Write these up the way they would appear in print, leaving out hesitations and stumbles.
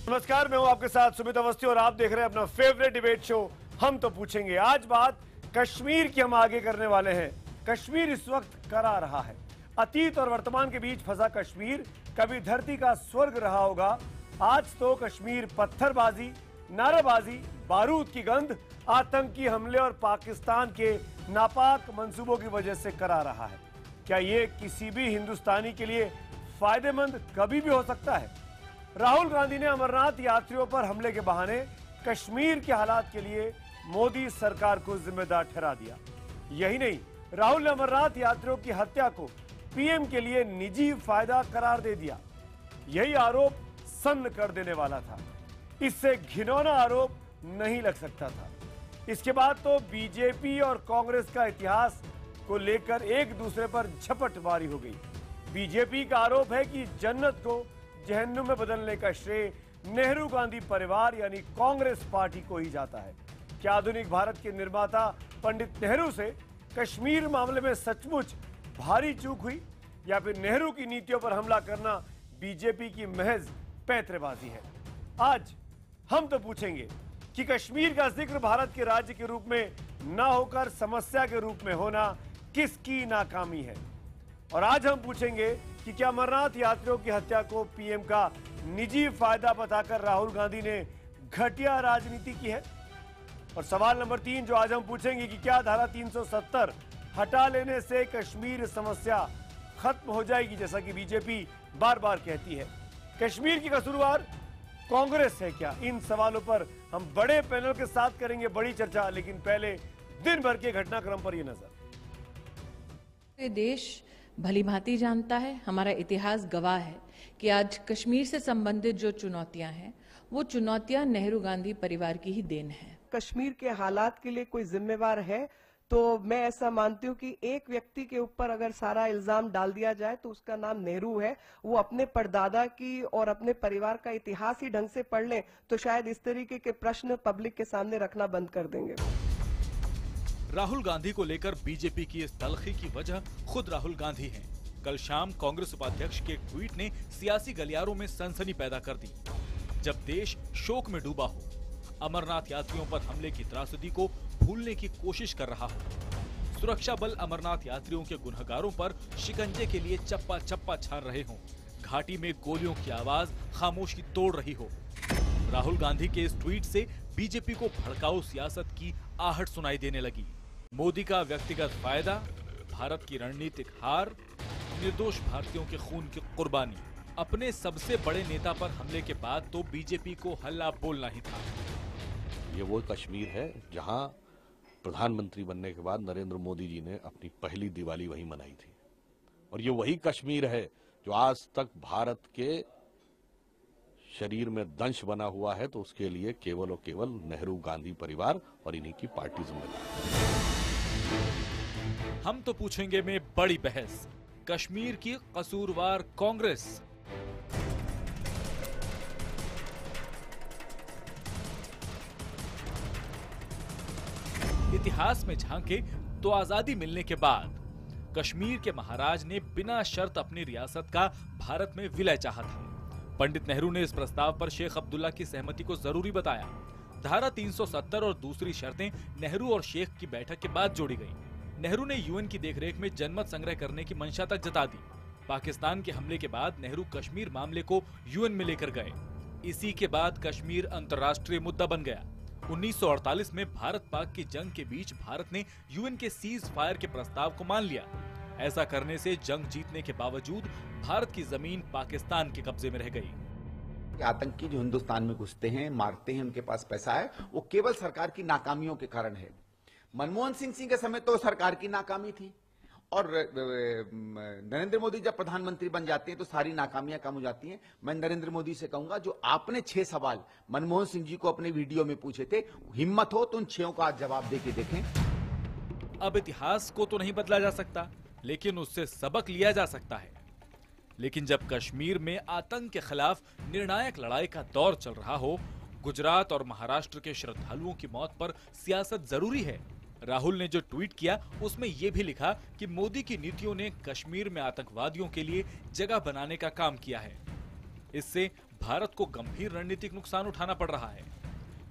नमस्कार, मैं हूं आपके साथ सुमित अवस्थी और आप देख रहे हैं अपना फेवरेट डिबेट शो हम तो पूछेंगे। आज बात कश्मीर की हम आगे करने वाले हैं। कश्मीर इस वक्त करा रहा है। अतीत और वर्तमान के बीच फंसा कश्मीर कभी धरती का स्वर्ग रहा होगा। आज तो कश्मीर पत्थरबाजी, नारेबाजी, बारूद की गंध, आतंकी हमले और पाकिस्तान के नापाक मंसूबों की वजह से करा रहा है। क्या ये किसी भी हिंदुस्तानी के लिए फायदेमंद कभी भी हो सकता है? राहुल गांधी ने अमरनाथ यात्रियों पर हमले के बहाने कश्मीर के हालात के लिए मोदी सरकार को जिम्मेदार ठहरा दिया। यही नहीं, राहुल ने अमरनाथ यात्रियों की हत्या को पीएम के लिए निजी फायदा करार दे दिया। यही आरोप सन्न कर देने वाला था। इससे घिनौना आरोप नहीं लग सकता था। इसके बाद तो बीजेपी और कांग्रेस का इतिहास को लेकर एक दूसरे पर झपटमारी हो गई। बीजेपी का आरोप है कि जन्नत को जहन्नुम में बदलने का श्रेय नेहरू गांधी परिवार यानी कांग्रेस पार्टी को ही जाता है। क्या आधुनिक भारत के निर्माता पंडित नेहरू से कश्मीर मामले में सचमुच भारी चूक हुई, या फिर नेहरू की नीतियों पर हमला करना बीजेपी की महज पैंतरेबाजी है? आज हम तो पूछेंगे कि कश्मीर का जिक्र भारत के राज्य के रूप में न होकर समस्या के रूप में होना किसकी नाकामी है। और आज हम पूछेंगे कि क्या अमरनाथ यात्रियों की हत्या को पीएम का निजी फायदा बताकर राहुल गांधी ने घटिया राजनीति की है। और सवाल नंबर 3 जो आज हम पूछेंगे कि क्या धारा 370 हटा लेने से कश्मीर समस्या खत्म हो जाएगी, जैसा कि बीजेपी बार बार कहती है। कश्मीर की कसूरवार कांग्रेस है क्या? इन सवालों पर हम बड़े पैनल के साथ करेंगे बड़ी चर्चा, लेकिन पहले दिन भर के घटनाक्रम पर यह नजर। देश भली भांति जानता है, हमारा इतिहास गवाह है कि आज कश्मीर से संबंधित जो चुनौतियां हैं वो चुनौतियां नेहरू गांधी परिवार की ही देन है। कश्मीर के हालात के लिए कोई जिम्मेवार है तो मैं ऐसा मानती हूँ कि एक व्यक्ति के ऊपर अगर सारा इल्जाम डाल दिया जाए तो उसका नाम नेहरू है। वो अपने परदादा की और अपने परिवार का इतिहास ही ढंग से पढ़ लें तो शायद इस तरीके के प्रश्न पब्लिक के सामने रखना बंद कर देंगे। राहुल गांधी को लेकर बीजेपी की इस तलखी की वजह खुद राहुल गांधी हैं। कल शाम कांग्रेस उपाध्यक्ष के एक ट्वीट ने सियासी गलियारों में सनसनी पैदा कर दी। जब देश शोक में डूबा हो, अमरनाथ यात्रियों पर हमले की त्रासदी को भूलने की कोशिश कर रहा हो, सुरक्षा बल अमरनाथ यात्रियों के गुनहगारों पर शिकंजे के लिए चप्पा चप्पा छान रहे हों, घाटी में गोलियों की आवाज खामोशी तोड़ रही हो, राहुल गांधी के इस ट्वीट से बीजेपी को भड़काऊ सियासत की आहट सुनाई देने लगी। मोदी का व्यक्तिगत फायदा, भारत की रणनीतिक हार, निर्दोष भारतीयों के खून की कुर्बानी। अपने सबसे बड़े नेता पर हमले के बाद तो बीजेपी को हल्ला बोलना ही था। ये वो कश्मीर है जहां प्रधानमंत्री बनने के बाद नरेंद्र मोदी जी ने अपनी पहली दिवाली वहीं मनाई थी, और ये वही कश्मीर है जो आज तक भारत के शरीर में दंश बना हुआ है। तो उसके लिए केवल और केवल नेहरू गांधी परिवार और इन्हीं की पार्टी जिम्मेदार। हम तो पूछेंगे में बड़ी बहस, कश्मीर की कसूरवार कांग्रेस। इतिहास में झांके तो आजादी मिलने के बाद कश्मीर के महाराज ने बिना शर्त अपनी रियासत का भारत में विलय चाहा था। पंडित नेहरू ने इस प्रस्ताव पर शेख अब्दुल्ला की सहमति को जरूरी बताया। धारा 370 और दूसरी शर्तें नेहरू और शेख की बैठक के बाद जोड़ी गईं। नेहरू ने यूएन की देखरेख में जनमत संग्रह करने की मंशा तक जता दी। पाकिस्तान के हमले के बाद नेहरू कश्मीर मामले को यूएन में लेकर गए। इसी के बाद कश्मीर अंतर्राष्ट्रीय मुद्दा बन गया। 1948 में भारत पाक की जंग के बीच भारत ने यूएन के सीज फायर के प्रस्ताव को मान लिया। ऐसा करने से जंग जीतने के बावजूद भारत की जमीन पाकिस्तान के कब्जे में रह गई। आतंकी जो हिंदुस्तान में घुसते हैं, मारते हैं, उनके पास पैसा है, वो केवल सरकार की नाकामियों के कारण है। मनमोहन सिंह के समय तो सरकार की नाकामी थी, और नरेंद्र मोदी जब प्रधानमंत्री बन जाते हैं तो सारी नाकामियां कम हो जाती हैं। मैं नरेंद्र मोदी से कहूंगा, जो आपने 6 सवाल मनमोहन सिंह जी को अपने वीडियो में पूछे थे, हिम्मत हो तो उन 6 का आज जवाब देके देखें। अब इतिहास को तो नहीं बदला जा सकता, लेकिन उससे सबक लिया जा सकता है। लेकिन जब कश्मीर में आतंक के खिलाफ निर्णायक लड़ाई का दौर चल रहा हो, गुजरात और महाराष्ट्र के श्रद्धालुओं की मौत पर सियासत जरूरी है, राहुल ने जो ट्वीट किया उसमें ये भी लिखा कि मोदी की नीतियों ने कश्मीर में आतंकवादियों के लिए जगह बनाने का काम किया है। इससे भारत को गंभीर रणनीतिक नुकसान उठाना पड़ रहा है।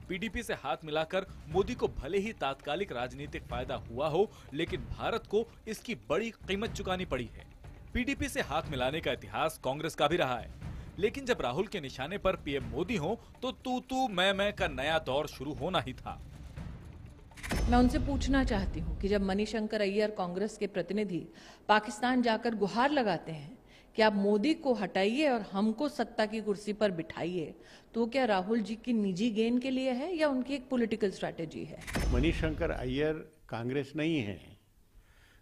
पीडीपी से हाथ मिलाकर मोदी को भले ही तात्कालिक राजनीतिक फायदा हुआ हो, लेकिन भारत को इसकी बड़ी कीमत चुकानी पड़ी है। पीडीपी से हाथ मिलाने का इतिहास कांग्रेस का भी रहा है, लेकिन जब राहुल के निशाने पर पीएम मोदी हो तो तू मैं का नया दौर शुरू होना ही था। मैं उनसे पूछना चाहती हूं कि जब मणिशंकर अय्यर कांग्रेस के प्रतिनिधि पाकिस्तान जाकर गुहार लगाते हैं कि आप मोदी को हटाइए और हमको सत्ता की कुर्सी पर बिठाइए, तो क्या राहुल जी की निजी गेन के लिए है या उनकी एक पॉलिटिकल स्ट्रैटेजी है? मणिशंकर अय्यर कांग्रेस नहीं है।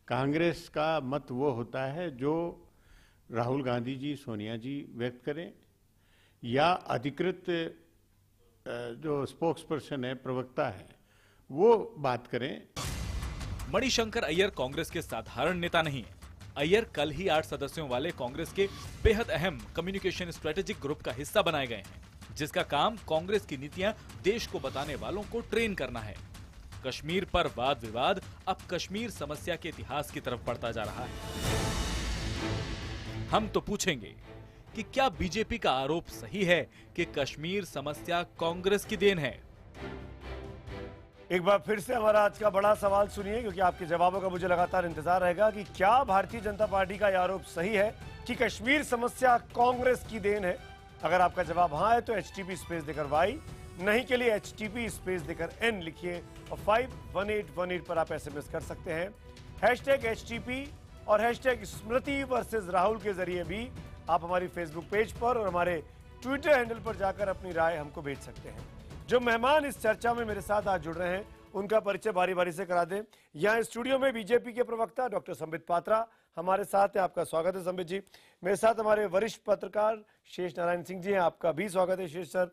कांग्रेस का मत वो होता है जो राहुल गांधी जी, सोनिया जी व्यक्त करें या अधिकृत जो स्पोक्स पर्सन है, प्रवक्ता है, वो बात करें। मणिशंकर अय्यर कांग्रेस के साधारण नेता नहीं है। अय्यर कल ही 8 सदस्यों वाले कांग्रेस के बेहद अहम कम्युनिकेशन स्ट्रेटेजिक ग्रुप का हिस्सा बनाए गए हैं, जिसका काम कांग्रेस की नीतियां देश को बताने वालों को ट्रेन करना है। कश्मीर पर वाद विवाद अब कश्मीर समस्या के इतिहास की तरफ बढ़ता जा रहा है। हम तो पूछेंगे कि क्या बीजेपी का आरोप सही है कि कश्मीर समस्या कांग्रेस की देन है? एक बार फिर से हमारा आज का बड़ा सवाल सुनिए, क्योंकि आपके जवाबों का मुझे लगातार इंतजार रहेगा कि क्या भारतीय जनता पार्टी का यह आरोप सही है कि कश्मीर समस्या कांग्रेस की देन है। अगर आपका जवाब हाँ है तो HTP स्पेस देकर Y, नहीं के लिए HTP स्पेस देकर N लिखिए और 51818 पर आप SMS कर सकते हैं। #HTP और #स्मृति वर्सेस राहुल के जरिए भी आप हमारी फेसबुक पेज पर और हमारे ट्विटर हैंडल पर जाकर अपनी राय हमको भेज सकते हैं। जो मेहमान इस चर्चा में मेरे साथ आज जुड़ रहे हैं उनका परिचय बारी बारी से करा दें। यहाँ स्टूडियो में बीजेपी के प्रवक्ता डॉक्टर संबित पात्रा हमारे साथ है। आपका स्वागत है संबित जी। मेरे साथ हमारे वरिष्ठ पत्रकार शेष नारायण सिंह जी हैं। आपका भी स्वागत है शेष सर।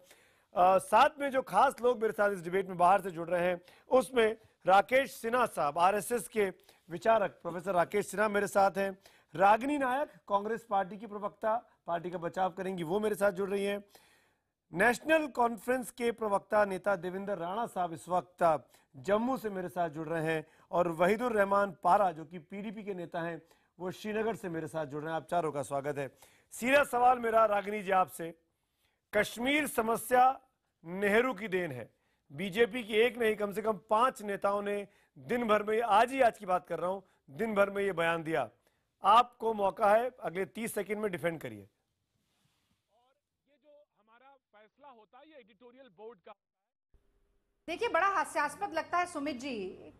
साथ में जो खास लोग मेरे साथ इस डिबेट में बाहर से जुड़ रहे हैं उसमें राकेश सिन्हा साहब, RSS के विचारक प्रोफेसर राकेश सिन्हा मेरे साथ हैं। रागिनी नायक, कांग्रेस पार्टी की प्रवक्ता, पार्टी का बचाव करेंगी, वो मेरे साथ जुड़ रही हैं। नेशनल कॉन्फ्रेंस के प्रवक्ता नेता देवेंद्र राणा साहब इस वक्त जम्मू से मेरे साथ जुड़ रहे हैं। और वहीदुर रहमान पारा जो कि PDP के नेता हैं, वो श्रीनगर से मेरे साथ जुड़ रहे हैं। आप चारों का स्वागत है। सीधा सवाल मेरा रागिनी जी आपसे, कश्मीर समस्या नेहरू की देन है। बीजेपी की एक नहीं कम से कम 5 नेताओं ने दिन भर में, आज की बात कर रहा हूं, दिन भर में ये बयान दिया। आपको मौका है, अगले 30 सेकंड में डिफेंड करिए। और ये जो हमारा फैसला होता है ये एडिटोरियल बोर्ड का। देखिए, बड़ा हास्यास्पद लगता है सुमित जी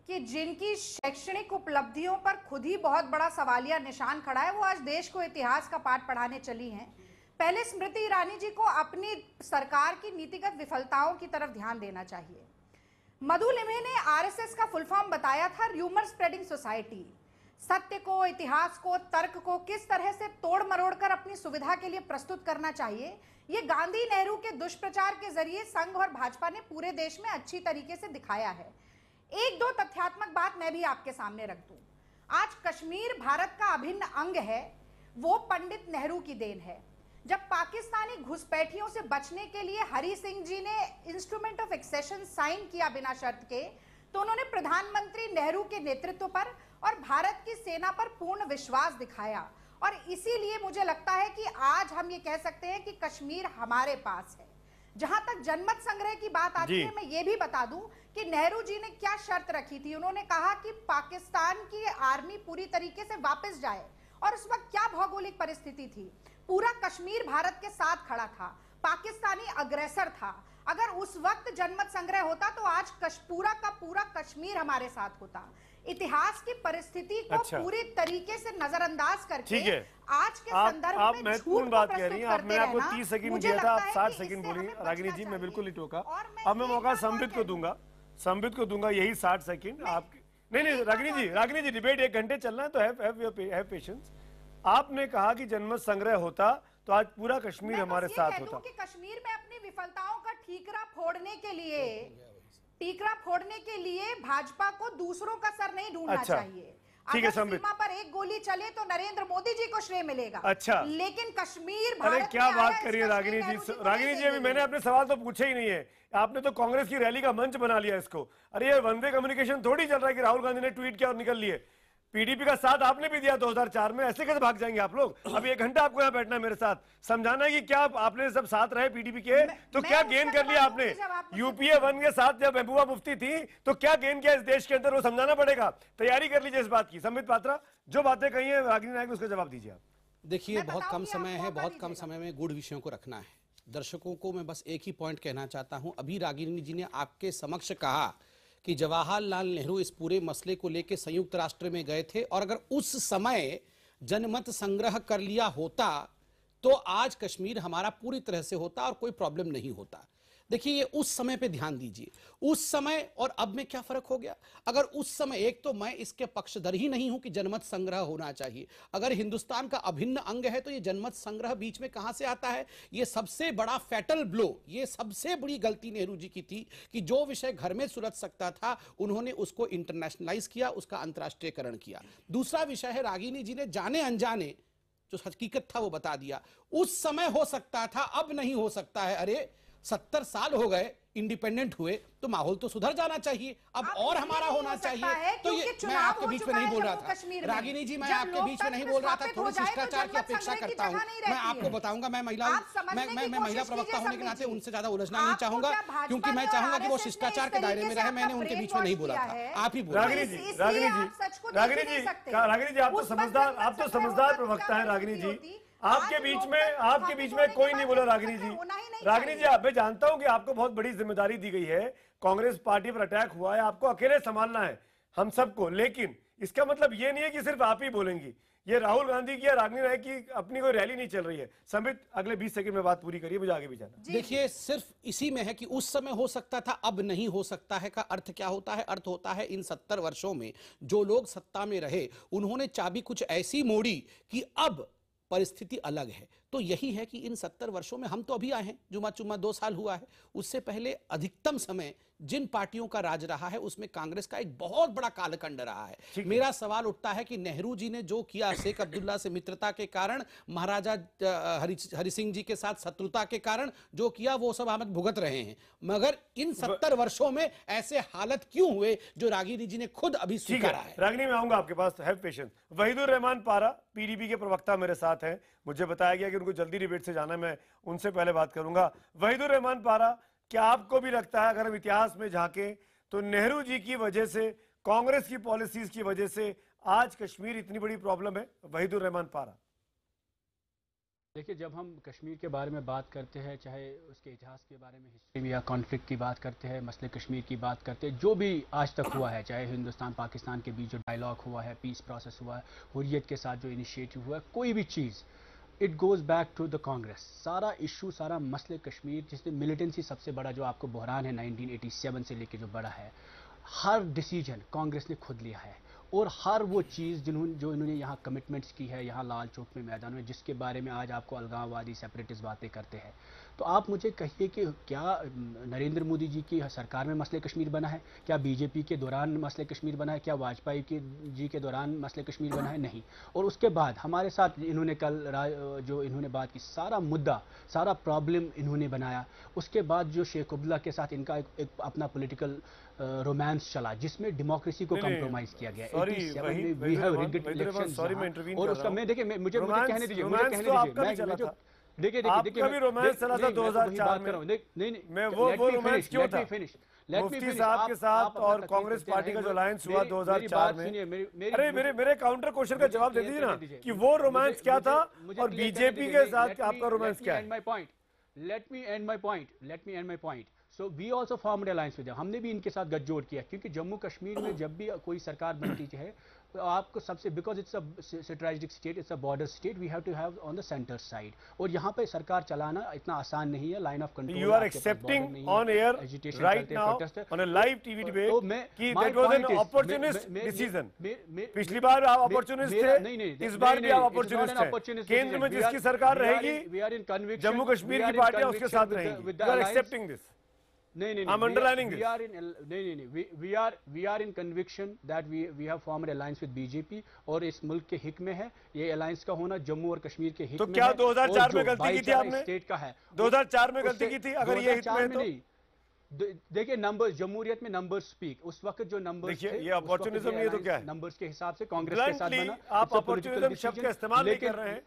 कि जिनकी शैक्षणिक उपलब्धियों पर खुद ही बहुत बड़ा सवालिया निशान खड़ा है, वो आज देश को इतिहास का पाठ पढ़ाने चली हैं। पहले स्मृति ईरानी जी को अपनी सरकार की नीतिगत विफलताओं की तरफ ध्यान देना चाहिए। मधु लिम्हे ने RSS का फुल फॉर्म बताया था र्यूमर स्प्रेडिंग सोसाइटी। सत्य को, इतिहास को, तर्क को किस तरह से तोड़ मरोड़ कर अपनी सुविधा के लिए प्रस्तुत करना चाहिए, ये गांधी नेहरू के दुष्प्रचार के जरिए संघ और भाजपा ने पूरे देश में अच्छी तरीके से दिखाया है। एक दो तथ्यात्मक बात मैं भी आपके सामने रख दूं। आज कश्मीर भारत का अभिन्न अंग है, वो पंडित नेहरू की देन है। जब पाकिस्तानी घुसपैठियों से बचने के लिए हरि सिंह जी ने इंस्ट्रूमेंट ऑफ एक्सेशन साइन किया बिना शर्त के, तो उन्होंने प्रधानमंत्री नेहरू के नेतृत्व पर और भारत की सेना पर पूर्ण विश्वास दिखाया। और इसीलिए मुझे लगता है कि आज हम ये कह सकते हैं कि कश्मीर हमारे पास है। जहां तक जनमत संग्रह की बात आती है, मैं ये भी बता दूं कि नेहरू जी ने क्या शर्त रखी थी। उन्होंने कहा कि पाकिस्तान की आर्मी पूरी तरीके से वापस जाए। और उस वक्त क्या भौगोलिक परिस्थिति थी, पूरा कश्मीर भारत के साथ खड़ा था, पाकिस्तानी अग्रेसर था। अगर उस वक्त जनमत संग्रह होता तो आज पूरा का पूरा कश्मीर हमारे साथ होता। इतिहास की परिस्थिति को पूरी तरीके से नजरअंदाज करके आज के संदर्भ आप में महत्वपूर्ण बात कह रही हैं। आप, मैं आपको 30 सेकंड दिया था, आप 60 सेकंड बोली। रागिनी जी, मैं बिल्कुल नहीं टोका। अब मैं मौका संबित को दूंगा, यही 60 सेकंड आपके। नहीं रागिनी जी, डिबेट 1 घंटे चलना है तो हैव पेशेंस। आपने कहा कि जनमत संग्रह होता तो आज पूरा कश्मीर हमारे साथ होता। कि कश्मीर में अपनी विफलताओं का ठीकरा फोड़ने के लिए भाजपा को दूसरों का सर नहीं ढूंढना चाहिए। ठीक है अगर संबित। सीमा पर एक गोली चले तो नरेंद्र मोदी जी को श्रेय मिलेगा। अच्छा, लेकिन कश्मीर अरे भारत क्या में बात आया, करिए इसका रागिनी श्रेय जी। नेहरू को रागिनी नहीं जी, अभी देंगे। मैंने अपने सवाल तो पूछे ही नहीं है, आपने तो कांग्रेस की रैली का मंच बना लिया इसको। अरे ये वन वे कम्युनिकेशन थोड़ी चल रहा है कि राहुल गांधी ने ट्वीट किया और निकल लिए। पीडीपी का साथ आपने भी दिया 2004 में, ऐसे कैसे भाग जाएंगे आप लोग? अभी 1 घंटा आपको यहाँ बैठना है मेरे साथ, समझाना है कि क्या आपने सब साथ रहे पीडीपी के, तो क्या गेन कर लिया आपने? यूपीए 1 के साथ जब महबूबा मुफ्ती थी तो क्या गेन किया इस देश के अंदर, वो समझाना पड़ेगा। तैयारी कर लीजिए इस बात की। संबित पात्रा, जो बातें कही है रागिनी नायक, उसका जवाब दीजिए आप। देखिए, बहुत कम समय है, बहुत कम समय में गूढ़ विषयों को रखना है। दर्शकों को मैं बस एक ही पॉइंट कहना चाहता हूं। अभी रागिनी जी ने आपके समक्ष कहा कि जवाहरलाल नेहरू इस पूरे मसले को लेकर संयुक्त राष्ट्र में गए थे और अगर उस समय जनमत संग्रह कर लिया होता तो आज कश्मीर हमारा पूरी तरह से होता और कोई प्रॉब्लम नहीं होता। देखिए, ये उस समय पे ध्यान दीजिए, उस समय और अब में क्या फर्क हो गया। अगर उस समय, एक तो मैं इसके पक्षधर ही नहीं हूं कि जनमत संग्रह होना चाहिए। अगर हिंदुस्तान का अभिन्न अंग है तो ये जनमत संग्रह बीच में कहां से आता है? ये सबसे बड़ा फैटल ब्लो, ये सबसे बड़ी गलती नेहरू जी की थी कि जो विषय घर में सुलझ सकता था उन्होंने उसको इंटरनेशनलाइज किया, उसका अंतर्राष्ट्रीयकरण किया। दूसरा विषय है, रागिनी जी ने जाने अनजाने जो हकीकत था वो बता दिया। उस समय हो सकता था, अब नहीं हो सकता है। अरे 70 साल हो गए इंडिपेंडेंट हुए, तो माहौल तो सुधर जाना चाहिए, अब और हमारा होना चाहिए। तो ये मैं आपके बीच में नहीं बोल रहा था रागिनी जी, मैं आपके बीच में नहीं बोल रहा था, थोड़ी शिष्टाचार की अपेक्षा करता हूं। मैं आपको बताऊंगा, मैं महिला प्रवक्ता होने के नाते उनसे ज्यादा उलझना नहीं चाहूंगा, क्योंकि मैं चाहूंगा कि वो शिष्टाचार के दायरे में रहे। मैंने उनके बीच में नहीं बोला था, आप ही बोला। रागिनी जी, आप तो समझदार प्रवक्ता है रागिनी जी। आपके बीच में कोई नहीं बोला रागिनी जी। रागिनी जी, मैं जानता हूं कि आपको बहुत बड़ी जिम्मेदारी दी गई है, कांग्रेस पार्टी पर अटैक हुआ है, आपको अकेले संभालना है हम सबको, लेकिन इसका मतलब ये नहीं है कि सिर्फ आप ही बोलेंगी। ये राहुल गांधी की या रागिनी नायक की अपनी कोई रैली नहीं चल रही है। संबित, अगले 20 सेकंड में बात पूरी करिए, मुझे आगे भी जाना। देखिए, सिर्फ इसी में है कि उस समय हो सकता था, अब नहीं हो सकता है का अर्थ क्या होता है? अर्थ होता है इन 70 वर्षों में जो लोग सत्ता में रहे उन्होंने चाबी कुछ ऐसी मोड़ी कि अब परिस्थिति अलग है। तो यही है कि इन 70 वर्षों में हम तो अभी आए हैं, जुमा चुम्मा 2 साल हुआ है, उससे पहले अधिकतम समय जिन पार्टियों का राज रहा है उसमें कांग्रेस का एक बहुत बड़ा कालखंड रहा है। मेरा सवाल उठता है कि नेहरू जी ने जो किया शेख अब्दुल्ला से मित्रता के कारण, महाराजा हरि सिंह जी के साथ शत्रुता के कारण जो किया वो सब हम भुगत रहे हैं, मगर इन 70 वर्षों में ऐसे हालत क्यों हुए जो रागिनी जी ने खुद अभी स्वीकारा है। रागिनी, मैं आऊंगा आपके पास, हैव पेशेंस। वहीदुर रहमान पारा पीडीपी के प्रवक्ता मेरे साथ हैं, मुझे बताया गया कि उनको जल्दी डिबेट से जाना है, मैं उनसे पहले बात करूंगा। वहीदुर रहमान पारा, क्या आपको भी लगता है अगर हम इतिहास में झांकें तो नेहरू जी की वजह से, कांग्रेस की पॉलिसीज की वजह से आज कश्मीर इतनी बड़ी प्रॉब्लम है? वहीदुर रहमान पारा। देखिए, जब हम कश्मीर के बारे में बात करते हैं, चाहे उसके इतिहास के बारे में, हिस्ट्री में, या कॉन्फ्लिक्ट की बात करते हैं, मसले कश्मीर की बात करते हैं, जो भी आज तक हुआ है, चाहे हिंदुस्तान पाकिस्तान के बीच जो डायलॉग हुआ है, पीस प्रोसेस हुआ है, हुर्रियत के साथ जो इनिशिएटिव हुआ है, कोई भी चीज़, it goes back to the Congress. सारा इशू, सारा मसले कश्मीर, जिसमें मिलिटेंसी सबसे बड़ा जो आपको बहरान है 1987 से लेके जो बड़ा है, हर डिसीजन कांग्रेस ने खुद लिया है और हर वो चीज़ जो इन्होंने यहाँ कमिटमेंट्स की है, यहाँ लाल चौक में मैदान में, जिसके बारे में आज आपको अलगाववादी सेपरेटिस्ट बातें करते हैं, तो आप मुझे कहिए कि क्या नरेंद्र मोदी जी की सरकार में मसले कश्मीर बना है? क्या बीजेपी के दौरान मसले कश्मीर बना है? क्या वाजपेयी जी के दौरान मसले कश्मीर बना है? नहीं। और उसके बाद हमारे साथ इन्होंने कल जो इन्होंने बात की, सारा मुद्दा, सारा प्रॉब्लम इन्होंने बनाया। उसके बाद जो शेख अब्दुल्ला के साथ इनका एक अपना पॉलिटिकल रोमांस चला, जिसमें डेमोक्रेसी को कंप्रोमाइज किया गया। और उसका मैं देखिए, मुझे कहने दीजिए, देखिए भी रोमांस चला था 2004 में। नहीं, मैं वो रोमांस क्यों था? मुफ्ती साहब के साथ और कांग्रेस पार्टी का जो अलायंस हुआ 2004 में। अरे मेरे काउंटर क्वेश्चन का जवाब दे दीजिए ना कि वो रोमांस क्या था और बीजेपी के साथ आपका रोमांस क्या है? Let me end my point. So we also formed alliance with them. हमने भी इनके साथ गठजोड़ किया, क्योंकि जम्मू कश्मीर में जब भी कोई सरकार बनती है तो आपको सबसे, because it's a strategic state, it's a border state, we have to have on the centre side, और यहाँ पे सरकार चलाना इतना आसान नहीं है। Line of control you are accepting on air right now on a live TV debate कि that was an opportunist decision. पिछली बार आप अपॉर्चुनिस्ट थे, इस बार भी आप अपॉर्चुनिस्ट हैं। केंद्र में जिसकी सरकार रहेगी, जम्मू कश्मीर की पार्टियां उसके साथ रहेंगी। You are accepting this? नहीं, I'm underlining we this. are in नहीं, we are in conviction that we have formed alliance with BJP और इस मुल्क के हित में है ये अलायंस का होना, जम्मू और कश्मीर के हित तो में क्या है। 2004 में गलती की थी आपने? स्टेट का है 2004 में गलती की थी अगर ये हित में है तो? देखिए नंबर, जमहूरियत में नंबर स्पीक, उस वक्त जो नंबर देखिए ये अपॉर्चुनिज्म नहीं है तो क्या है? नंबर्स के हिसाब से कांग्रेस के साथ बना। आप अपॉर्चुनिज्म शब्द का इस्तेमाल नहीं कर रहे हैं,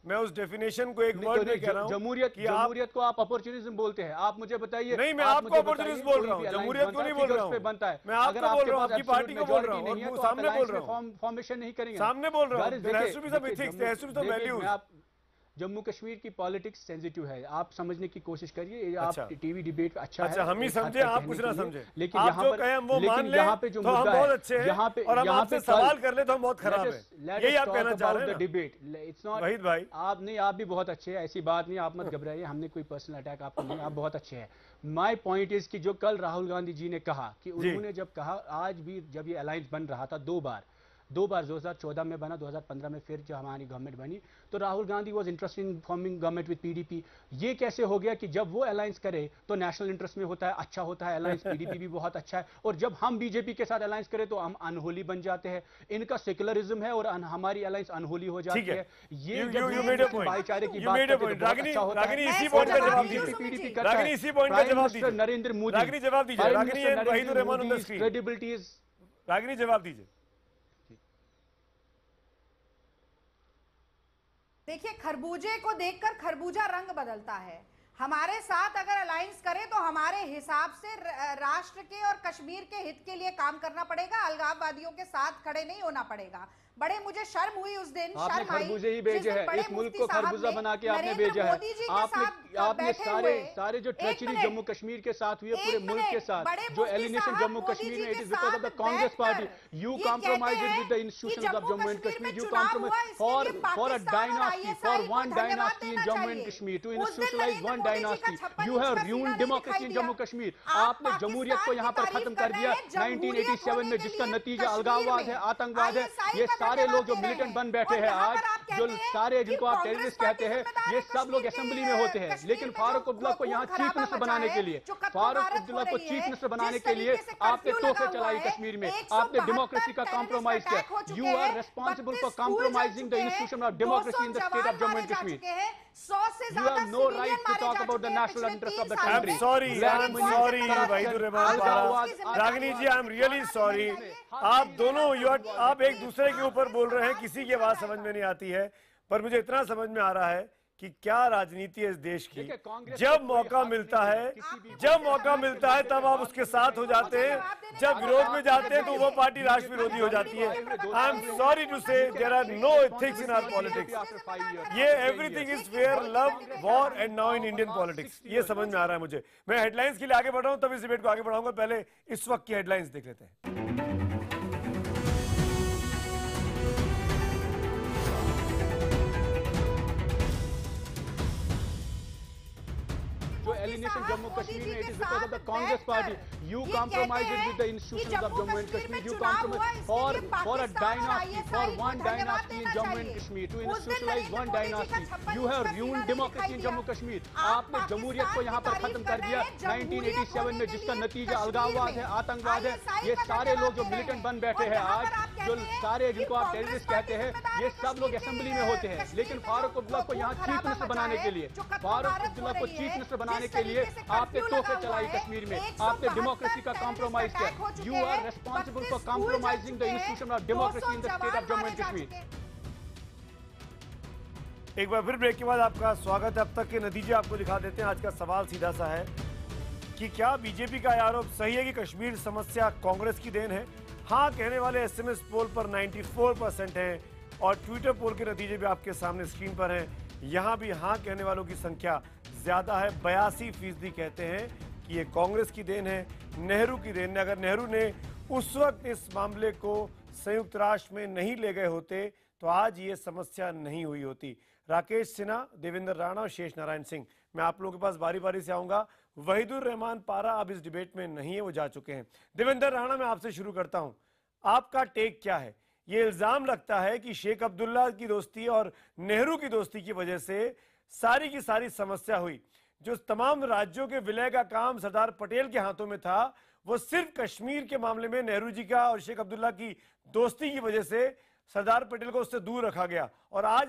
मैं उस डेफिनेशन को एक वर्ड में कह रहा हूं। जमहूरियत को आप अपॉर्चुनिज्म बोलते हैं, आप मुझे बताइए। नहीं, मैं आपको अपॉर्चुनिज्म बोल रहा हूं, जमहूरियत को नहीं बोल रहा हूं। बनता है, मैं आपको बोल रहा हूं, आपकी पार्टी को बोल रहा हूं, और सामने बोल रहा हूं, फॉर्मेशन नहीं करेंगे, सामने बोल रहा हूं। There has to be some ethics, there has to be some values. Jammu Kashmir की पॉलिटिक्स सेंसिटिव है, आप समझने की कोशिश करिए। आप टीवी डिबेट अच्छा है, हम ही समझे, आप कुछ ना समझे, लेकिन आप जो कहें हम वो मान लें, यहाँ पे जो तो हम बहुत अच्छे हैं, और हम आपसे सवाल कर ले तो हम बहुत खराब हैं, यही आप कहना चाह रहे हैं। डिबेट इट्स नॉट वहीद भाई, आप नहीं, आप भी बहुत अच्छे हैं, ऐसी बात नहीं, आप मत घबराइए, हमने कोई पर्सनल अटैक आपको नहीं, आप बहुत अच्छे हैं। माय पॉइंट इज कि जो कल राहुल गांधी जी ने कहा कि उन्होंने जब कहा, आज भी जब ये अलायंस बन रहा था दो बार 2014 में बना, 2015 में फिर जो हमारी गवर्नमेंट बनी, तो Rahul Gandhi was interested in forming government with PDP. ये कैसे हो गया कि जब वो अलायंस करे तो नेशनल इंटरेस्ट में होता है, अच्छा होता है अलायंस, पीडीपी भी बहुत अच्छा है, और जब हम बीजेपी के साथ अलायंस करें तो हम अनहोली बन जाते हैं। इनका सेक्युलरिज्म है और हमारी अलायंस अनहोली हो जाती है। ये भाईचारे की बात करते हैं, अच्छा होता है। बीजेपी करता है, नरेंद्र मोदी जवाब दीजिए, क्रेडिबिलिटी इज, रागिनी जवाब दीजिए। देखिए, खरबूजे को देखकर खरबूजा रंग बदलता है। हमारे साथ अगर अलायंस करें तो हमारे हिसाब से राष्ट्र के और कश्मीर के हित के लिए काम करना पड़ेगा, अलगाववादियों के साथ खड़े नहीं होना पड़ेगा। बड़े मुझे शर्म हुई उस दिन, आपने खरबूजे ही भेजे हैं, इस मुल्क को खरबूजा बना के आपने भेजा है। आपने सारे जो ट्रेचरी जम्मू कश्मीर के साथ हुई है, पूरे मुल्क के साथ जो एलिनेशन जम्मू कश्मीर में, it is because of the Congress party. You compromised with the institutions of Jammu and Kashmir, you compromise for a dynasty, for one dynasty in Jammu and Kashmir, to institutionalise one dynasty. You have ruined democracy in Jammu Kashmir. आपने जमहूरियत को यहाँ पर खत्म कर दिया 1987 में, जिसका नतीजा अलगाववाद है, आतंकवाद है। ये सारे लोग जो मिलिटेंट बन बैठे हैं आज, जो सारे जिनको आप टेररिस्ट कहते हैं, ये सब लोग असेंबली में होते हैं। लेकिन फारूक अब्दुल्ला को यहाँ चीफ मिनिस्टर बनाने के लिए, फारूक अब्दुल्ला को चीफ मिनिस्टर बनाने के लिए आपने तोहफे चलाई कश्मीर में, आपने डेमोक्रेसी का कॉम्प्रोमाइज किया। You are responsible for compromising the institution of democracy in the state of Jammu and Kashmir. You have no right to talk about the national interest of the country. I'm sorry, Waheedur Rehman Para, Ragini ji, I'm really sorry। आप दोनों आप एक दूसरे के ऊपर बोल रहे हैं, किसी की आवाज समझ में नहीं आती है, पर मुझे इतना समझ में आ रहा है कि क्या राजनीति है इस देश की। जब मौका मिलता है तब आप उसके साथ हो जाते हैं, जब विरोध में जाते हैं तो वो पार्टी राष्ट्र विरोधी हो जाती है। I am sorry to say there are no ethics in our politics. ये everything is fair, love, war and now in Indian politics, ये समझ में आ रहा है मुझे। मैं हेडलाइंस के लिए आगे बढ़ रहा हूं, तब इस डिबेट को आगे बढ़ाऊंगा। पहले इस वक्त की हेडलाइंस देख लेते हैं। एलिनेशन जम्मू कश्मीर में, it is because of the Congress party. You compromised with the institutions of Jammu and Kashmir, you compromise for a dynasty, for one dynasty in Jammu and Kashmir, to institutionalise one dynasty. You have ruined democracy in Jammu Kashmir. आपने जमहूरियत को यहाँ पर खत्म कर दिया 1987 में, जिसका नतीजा अलगाववाद है, आतंकवाद है। ये सारे लोग जो मिलिटेंट बन बैठे हैं आज, जो सारे जिनको आप टेररिस्ट कहते हैं, ये सब लोग असेंबली में होते हैं। लेकिन फारूक अब्दुल्ला को यहाँ चीफ मिनिस्टर बनाने के लिए, फारूक अब्दुल्ला को चीफ मिनिस्टर बनाने के लिए आपने तोहफे चलाई कश्मीर में, आपने डेमोक्रेसी का कॉम्प्रोमाइज किया। You are responsible for compromising the institution of democracy in the state of Jammu and Kashmir. एक बार फिर ब्रेक के बाद आपका स्वागत है। अब तक के नतीजे आपको दिखा देते हैं। आज का सवाल सीधा सा है कि क्या बीजेपी का आरोप सही है कि कश्मीर समस्या कांग्रेस की देन है? हाँ कहने वाले एसएमएस पोल पर 94% हैं और ट्विटर पोल के नतीजे भी आपके सामने स्क्रीन पर हैं। यहाँ भी हाँ कहने वालों की संख्या ज्यादा है, 82% कहते हैं कि ये कांग्रेस की देन है, नेहरू की देन है। अगर नेहरू ने उस वक्त इस मामले को संयुक्त राष्ट्र में नहीं ले गए होते तो आज ये समस्या नहीं हुई होती। राकेश सिन्हा, देवेंद्र राणा और शेष नारायण सिंह, मैं आप लोगों के पास बारी बारी से आऊंगा। वहीदुर रहमान पारा अब इस डिबेट में नहीं है, वो जा चुके हैं। देवेंद्र राणा, मैं आपसे शुरू करता हूं, आपका टेक क्या है? ये इल्जाम लगता है कि शेख अब्दुल्ला की दोस्ती और नेहरू की दोस्ती की वजह से सारी की सारी समस्या हुई। जो तमाम राज्यों के विलय का काम सरदार पटेल के हाथों में था, वो सिर्फ कश्मीर के मामले में नेहरू जी का और शेख अब्दुल्ला की दोस्ती की वजह से सरदार पटेल को उससे दूर रखा गया। और आज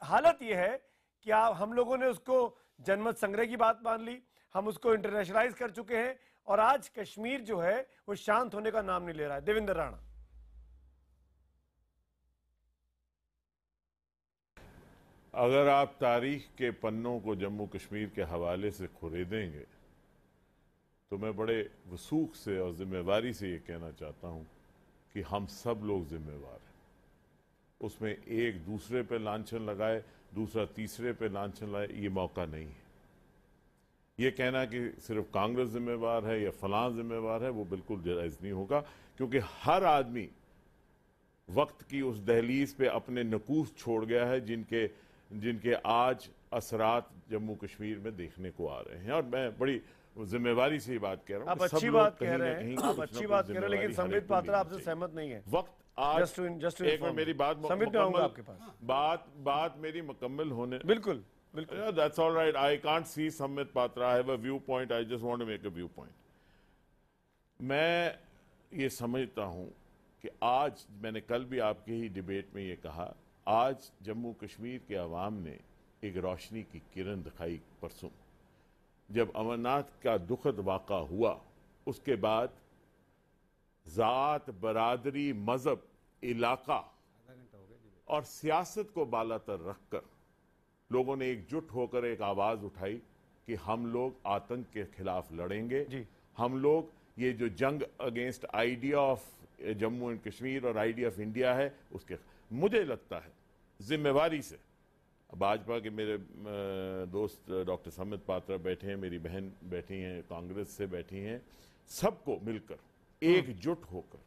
हालत यह है कि हम लोगों ने उसको जनमत संग्रह की बात मान ली, हम उसको इंटरनेशनलाइज कर चुके हैं, और आज कश्मीर जो है वो शांत होने का नाम नहीं ले रहा है। देवेंद्र राणा। अगर आप तारीख के पन्नों को जम्मू कश्मीर के हवाले से खुरेदेंगे तो मैं बड़े वसूख से और जिम्मेवारी से ये कहना चाहता हूं कि हम सब लोग जिम्मेवार हैं। उसमें एक दूसरे पे लांछन लगाए, दूसरा तीसरे पे लांछन लाए, ये मौका नहीं है। ये कहना कि सिर्फ कांग्रेस जिम्मेवार है या फलां जिम्मेवार है, वो बिल्कुल जायज़ नहीं होगा, क्योंकि हर आदमी वक्त की उस दहलीज पे अपने नकूस छोड़ गया है जिनके आज असरात जम्मू कश्मीर में देखने को आ रहे हैं। और मैं बड़ी जिम्मेवारी से ये बात कह रहा हूं। आप अच्छी बात कह रहे हैं, आप अच्छी बात कह रहे हैं, लेकिन संबित पात्रा आपसे सहमत नहीं है। वक्त आज एक मिनट मेरी बात संबित में आऊंगा आपके पास। बात मेरी मुकम्मल होने। बिल्कुल That's all right. I can't see Samit Patra. I have a viewpoint. I just want to make a viewpoint. मैं ये समझता हूं कि आज, मैंने कल भी आपके ही डिबेट में ये कहा, आज जम्मू कश्मीर के अवाम ने एक रोशनी की किरण दिखाई। परसों जब अमरनाथ का दुखद वाक़ा हुआ, उसके बाद ज़ात, बरादरी, मजहब, इलाका और सियासत को बालातर रखकर लोगों ने एकजुट होकर एक आवाज उठाई कि हम लोग आतंक के खिलाफ लड़ेंगे। हम लोग ये जो जंग against idea of Jammu and Kashmir और आइडिया ऑफ इंडिया है, उसके मुझे लगता है जिम्मेवारी से भाजपा के मेरे दोस्त डॉक्टर समित पात्रा बैठे हैं, मेरी बहन बैठी हैं, कांग्रेस से बैठी हैं, सबको मिलकर एकजुट होकर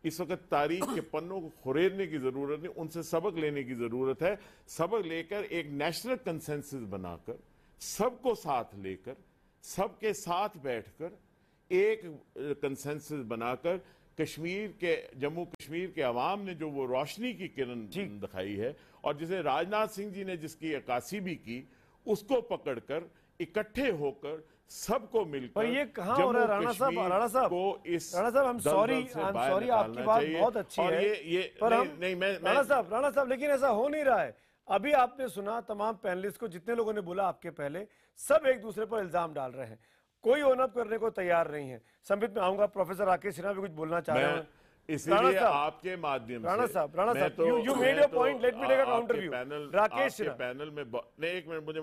इस वक्त तारीख के पन्नों को खुरेदने की जरूरत नहीं, उनसे सबक लेने की जरूरत है। सबक लेकर एक नेशनल कंसेंसस बनाकर, सबको साथ लेकर, सबके साथ बैठकर एक कंसेंसस बनाकर कश्मीर के, जम्मू कश्मीर के अवाम ने जो वो रोशनी की किरण दिखाई है और जिसे राजनाथ सिंह जी ने जिसकी अक्कासी भी की, उसको पकड़कर इकट्ठे होकर सबको मिलकर। पर ये कहां हो रहा है राणा साहब? राणा साहब हम सॉरी आपकी बात बहुत अच्छी है, ये पर नहीं, मैं राणा साहब लेकिन ऐसा हो नहीं रहा है। अभी आपने सुना तमाम पैनलिस्ट को, जितने लोगों ने बोला आपके पहले, सब एक दूसरे पर इल्जाम डाल रहे हैं, कोई ओन अप करने को तैयार नहीं है। संबित में आऊंगा, प्रोफेसर राकेश सिन्हा भी कुछ बोलना चाह रहे हैं, इसलिए आपके माध्यम से। राणा साहब you made your point, let me take a counter view. Rakesh Sinha panel में नहीं, एक मिनट मुझे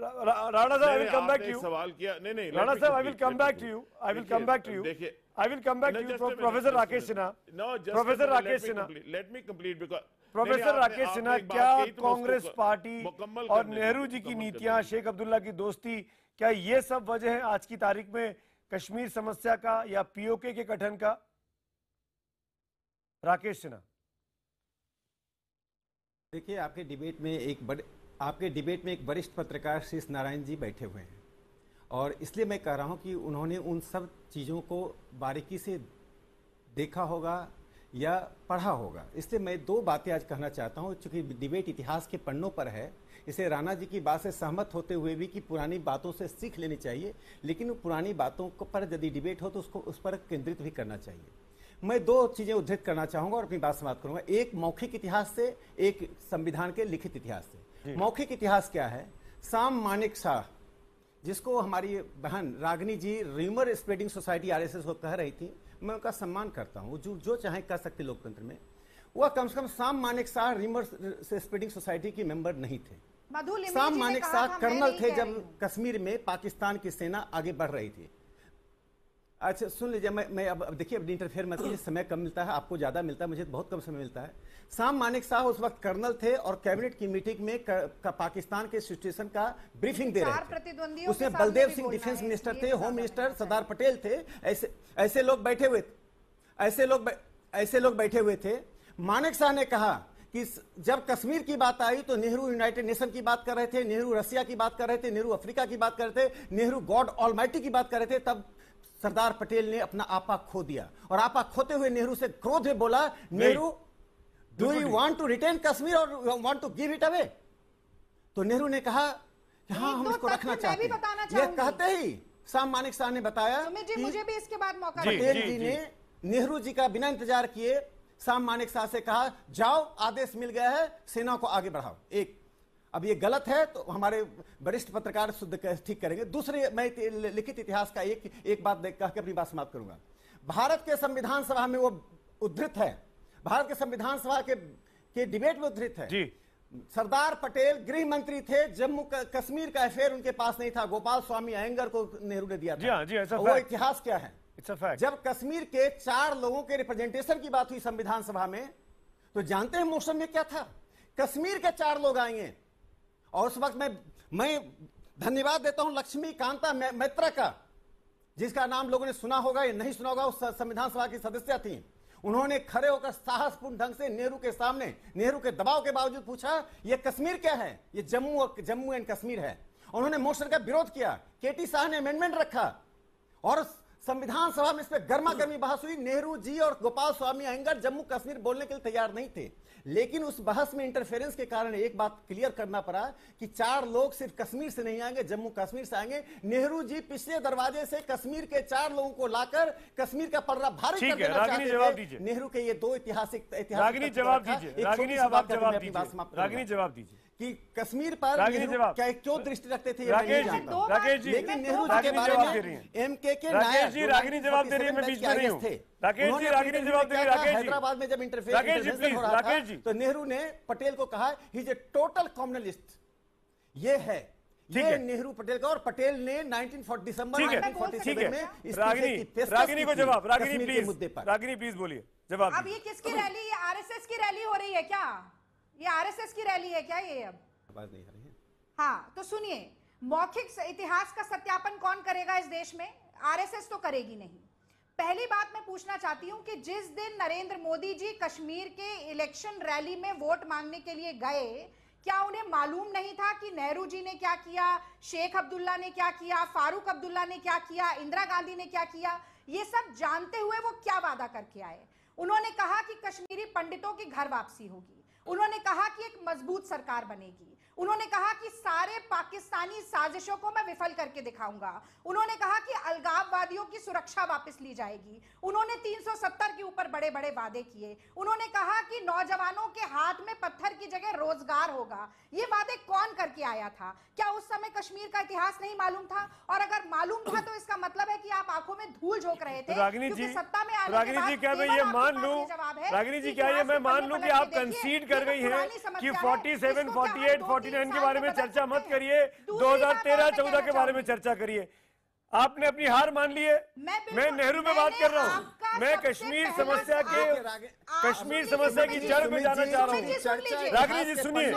राणा साहब, I will come back to you. सवाल किया नहीं राणा साहब, I will come back to you, I will come back to you, देखिए I will come back to you. Professor Rakesh Sinha, professor Rakesh Sinha, let me complete because professor Rakesh Sinha, क्या Congress party और नेहरू जी की नीतियां, शेख अब्दुल्ला की दोस्ती, क्या ये सब वजह है आज की तारीख में कश्मीर समस्या का या पीओके के गठन का? राकेश सिन्हा, देखिए, आपके डिबेट में एक वरिष्ठ पत्रकार शीश नारायण जी बैठे हुए हैं, और इसलिए मैं कह रहा हूं कि उन्होंने उन सब चीज़ों को बारीकी से देखा होगा या पढ़ा होगा। इसलिए मैं दो बातें आज कहना चाहता हूं, चूंकि डिबेट इतिहास के पन्नों पर है, इसे राणा जी की बात से सहमत होते हुए भी कि पुरानी बातों से सीख लेनी चाहिए, लेकिन पुरानी बातों पर यदि डिबेट हो तो उसको उस पर केंद्रित भी करना चाहिए। मैं दो चीजें उद्धृत करना चाहूंगा और अपनी बात समाप्त करूंगा, एक मौखिक इतिहास से, एक संविधान के लिखित इतिहास से। मौखिक इतिहास क्या है? साम मानेक शाह, जिसको हमारी बहन रागिनी जी र्यूमर स्प्रेडिंग सोसाइटी आरएसएस को कह रही थी, मैं उनका सम्मान करता हूं, जो चाहे कर सकते लोकतंत्र में। वह कम से कम साम Manek Shah rumour spreading society के मेंबर नहीं थे। साम मानेक शाह कर्नल थे जब कश्मीर में पाकिस्तान की सेना आगे बढ़ रही थी। अच्छा सुन लीजिए, मैं अब देखिए, अब इंटरफेयर मत कीजिए, समय कम मिलता है, आपको ज्यादा मिलता है, मुझे बहुत कम समय मिलता है। साम मानेक शाह उस वक्त कर्नल थे और कैबिनेट की मीटिंग में पाकिस्तान के सिचुएशन का ब्रीफिंग दे रहे थे। उसमें बलदेव सिंह डिफेंस मिनिस्टर थे, होम मिनिस्टर सरदार पटेल थे, ऐसे लोग बैठे हुए थे, ऐसे लोग बैठे हुए थे। मानेक शाह ने कहा कि जब कश्मीर की बात आई तो नेहरू यूनाइटेड नेशन की बात कर रहे थे, नेहरू रसिया की बात कर रहे थे, नेहरू अफ्रीका की बात कर रहे थे, नेहरू गॉड ऑलमाइटी की बात कर रहे थे। तब सरदार पटेल ने अपना आपा खो दिया, और आपा खोते हुए नेहरू से क्रोध में बोला, Nehru do you want to retain Kashmir और want to give it away? तो नेहरू ने कहा कि हाँ हम दो इसको तथ्य रखना मैं चाहते भी बताना हैं। ये चाहूंगी। कहते ही साम मानिक शाह ने बताया सुमित जी कि मुझे भी इसके बाद मौका पटेल दीजिए। जी ने नेहरू जी का बिना इंतजार किए साम मानिक शाह से कहा जाओ आदेश मिल गया है सेना को आगे बढ़ाओ। एक अब ये गलत है तो हमारे वरिष्ठ पत्रकार शुद्ध ठीक करेंगे। दूसरे मैं लिखित इतिहास का एक बात कह के अपनी बात समाप्त करूंगा। भारत के संविधान सभा में वो उद्धृत है, भारत के संविधान सभा के डिबेट में उद्धृत है जी। सरदार पटेल गृह मंत्री थे, जम्मू कश्मीर का अफेयर उनके पास नहीं था, गोपाल स्वामी अयंगर को नेहरू ने दिया था। जी हाँ, जी, ऐसा वो fact। इतिहास क्या है? It's a fact। जब कश्मीर के 4 लोगों के रिप्रेजेंटेशन की बात हुई संविधान सभा में, तो जानते हैं मोशन में क्या था? कश्मीर के 4 लोग आएंगे और उस वक्त मैं धन्यवाद देता हूं लक्ष्मी कांता मैत्रा का, जिसका नाम लोगों ने सुना होगा या नहीं सुना होगा, उस संविधान सभा की सदस्य थी। उन्होंने खड़े होकर साहसपूर्ण ढंग से नेहरू के सामने, नेहरू के दबाव के बावजूद पूछा ये कश्मीर क्या है? ये जम्मू एंड कश्मीर है। उन्होंने मोशन का विरोध किया, केटी शाह ने अमेंडमेंट रखा और संविधान सभा में इस पर गर्मा गर्मी बहस हुई। नेहरू जी और गोपाल स्वामी अयंगर जम्मू कश्मीर बोलने के लिए तैयार नहीं थे, लेकिन उस बहस में इंटरफेरेंस के कारण एक बात क्लियर करना पड़ा कि 4 लोग सिर्फ कश्मीर से नहीं आएंगे, जम्मू कश्मीर से आएंगे। नेहरू जी पिछले दरवाजे से कश्मीर के 4 लोगों को लाकर कश्मीर का पर्रा भारी कर देना रागिनी जवाब दीजिए। नेहरू के ये 2 ऐतिहासिक रागिनी जवाब दीजिए। रागिनी अब आप जवाब दीजिए। रागिनी जवाब दीजिए कि कश्मीर पर क्या क्यों दृष्टि रखते थे राकेश जी, लेकिन नेहरू जी के बारे में एमके के नायक जी रागिनी जवाब दे रही है, मैं बीच में नहीं हूं। राकेश जी रागिनी जवाब दे रही है। राकेश जी हैदराबाद में जब इंटरफेरेंस हो रहा था तो नेहरू ने पटेल को कहा he is a total communalist. ये है ये नेहरू पटेल का, और पटेल ने 1940 दिसंबर 1947 में रागिनी को जवाब, रागिनी प्लीज बोलिए जवाब। अब ये किसकी रैली, आरएसएस की रैली हो रही है क्या? ये आरएसएस की रैली है क्या? ये अब आवाज नहीं आ रही है। हाँ तो सुनिए, मौखिक इतिहास का सत्यापन कौन करेगा इस देश में? आरएसएस तो करेगी नहीं। पहली बात मैं पूछना चाहती हूं कि जिस दिन नरेंद्र मोदी जी कश्मीर के इलेक्शन रैली में वोट मांगने के लिए गए, क्या उन्हें मालूम नहीं था कि नेहरू जी ने क्या किया, शेख अब्दुल्ला ने क्या किया, फारूक अब्दुल्ला ने क्या किया, इंदिरा गांधी ने क्या किया? ये सब जानते हुए वो क्या वादा करके आए? उन्होंने कहा कि कश्मीरी पंडितों की घर वापसी होगी, उन्होंने कहा कि एक मजबूत सरकार बनेगी, उन्होंने कहा कि सारे पाकिस्तानी साजिशों को मैं विफल करके दिखाऊंगा, उन्होंने कहा कि अलगाववादियों की सुरक्षा वापस ली जाएगी, उन्होंने 370 के ऊपर बड़े बड़े वादे किए, उन्होंने कहा कि नौजवानों के हाथ में पत्थर की जगह रोजगार होगा। ये वादे कौन करके आया था? क्या उस समय कश्मीर का इतिहास नहीं मालूम था? और अगर मालूम था तो इसका मतलब है कि आप आंखों में धूल झोंक रहे थे। रागिनी जी, रागिनी जी क्या मैं ये मान लूं, रागिनी जी क्या ये मैं मान लूं कि आप कंसीड कर गई हैं कि 47, 48, 49 के बारे में चर्चा मत करिए, 2013-14 के बारे में चर्चा करिए। आपने अपनी हार मान ली है। मैं नेहरू में बात कर रहा हूँ। मैं कश्मीर समस्या की जड़ में जाना चाह रहा हूँ। रागिनी जी सुनिए,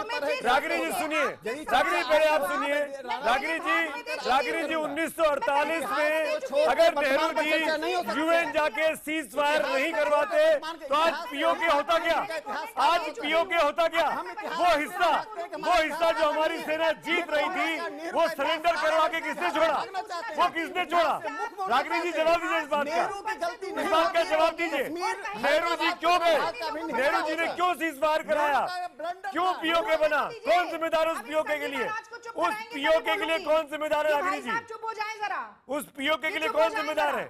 रागिनी जी सुनिए, रागिनी पहले आप सुनिए। रागिनी जी 1948 में अगर नेहरू जी यूएन जाके सीज फायर नहीं करवाते तो आज पीओके होता क्या? आज पीओके होता क्या? वो हिस्सा जो हमारी सेना जीत रही थी वो सरेंडर करवा के किसने छोड़ा? वो किसने छोड़ा? रागिनी जी जवाब दीजिए इस बात का जवाब दीजिए। नेहरू जी क्यों गए? नेहरू जी ने क्यों सीज फायर कराया? क्यों पीओके बना? कौन जिम्मेदार उस पीओके के लिए? उस पीओके के लिए कौन जिम्मेदार है रागिनी जी? चुप हो जाएं जरा। उस पीओके के लिए कौन जिम्मेदार है?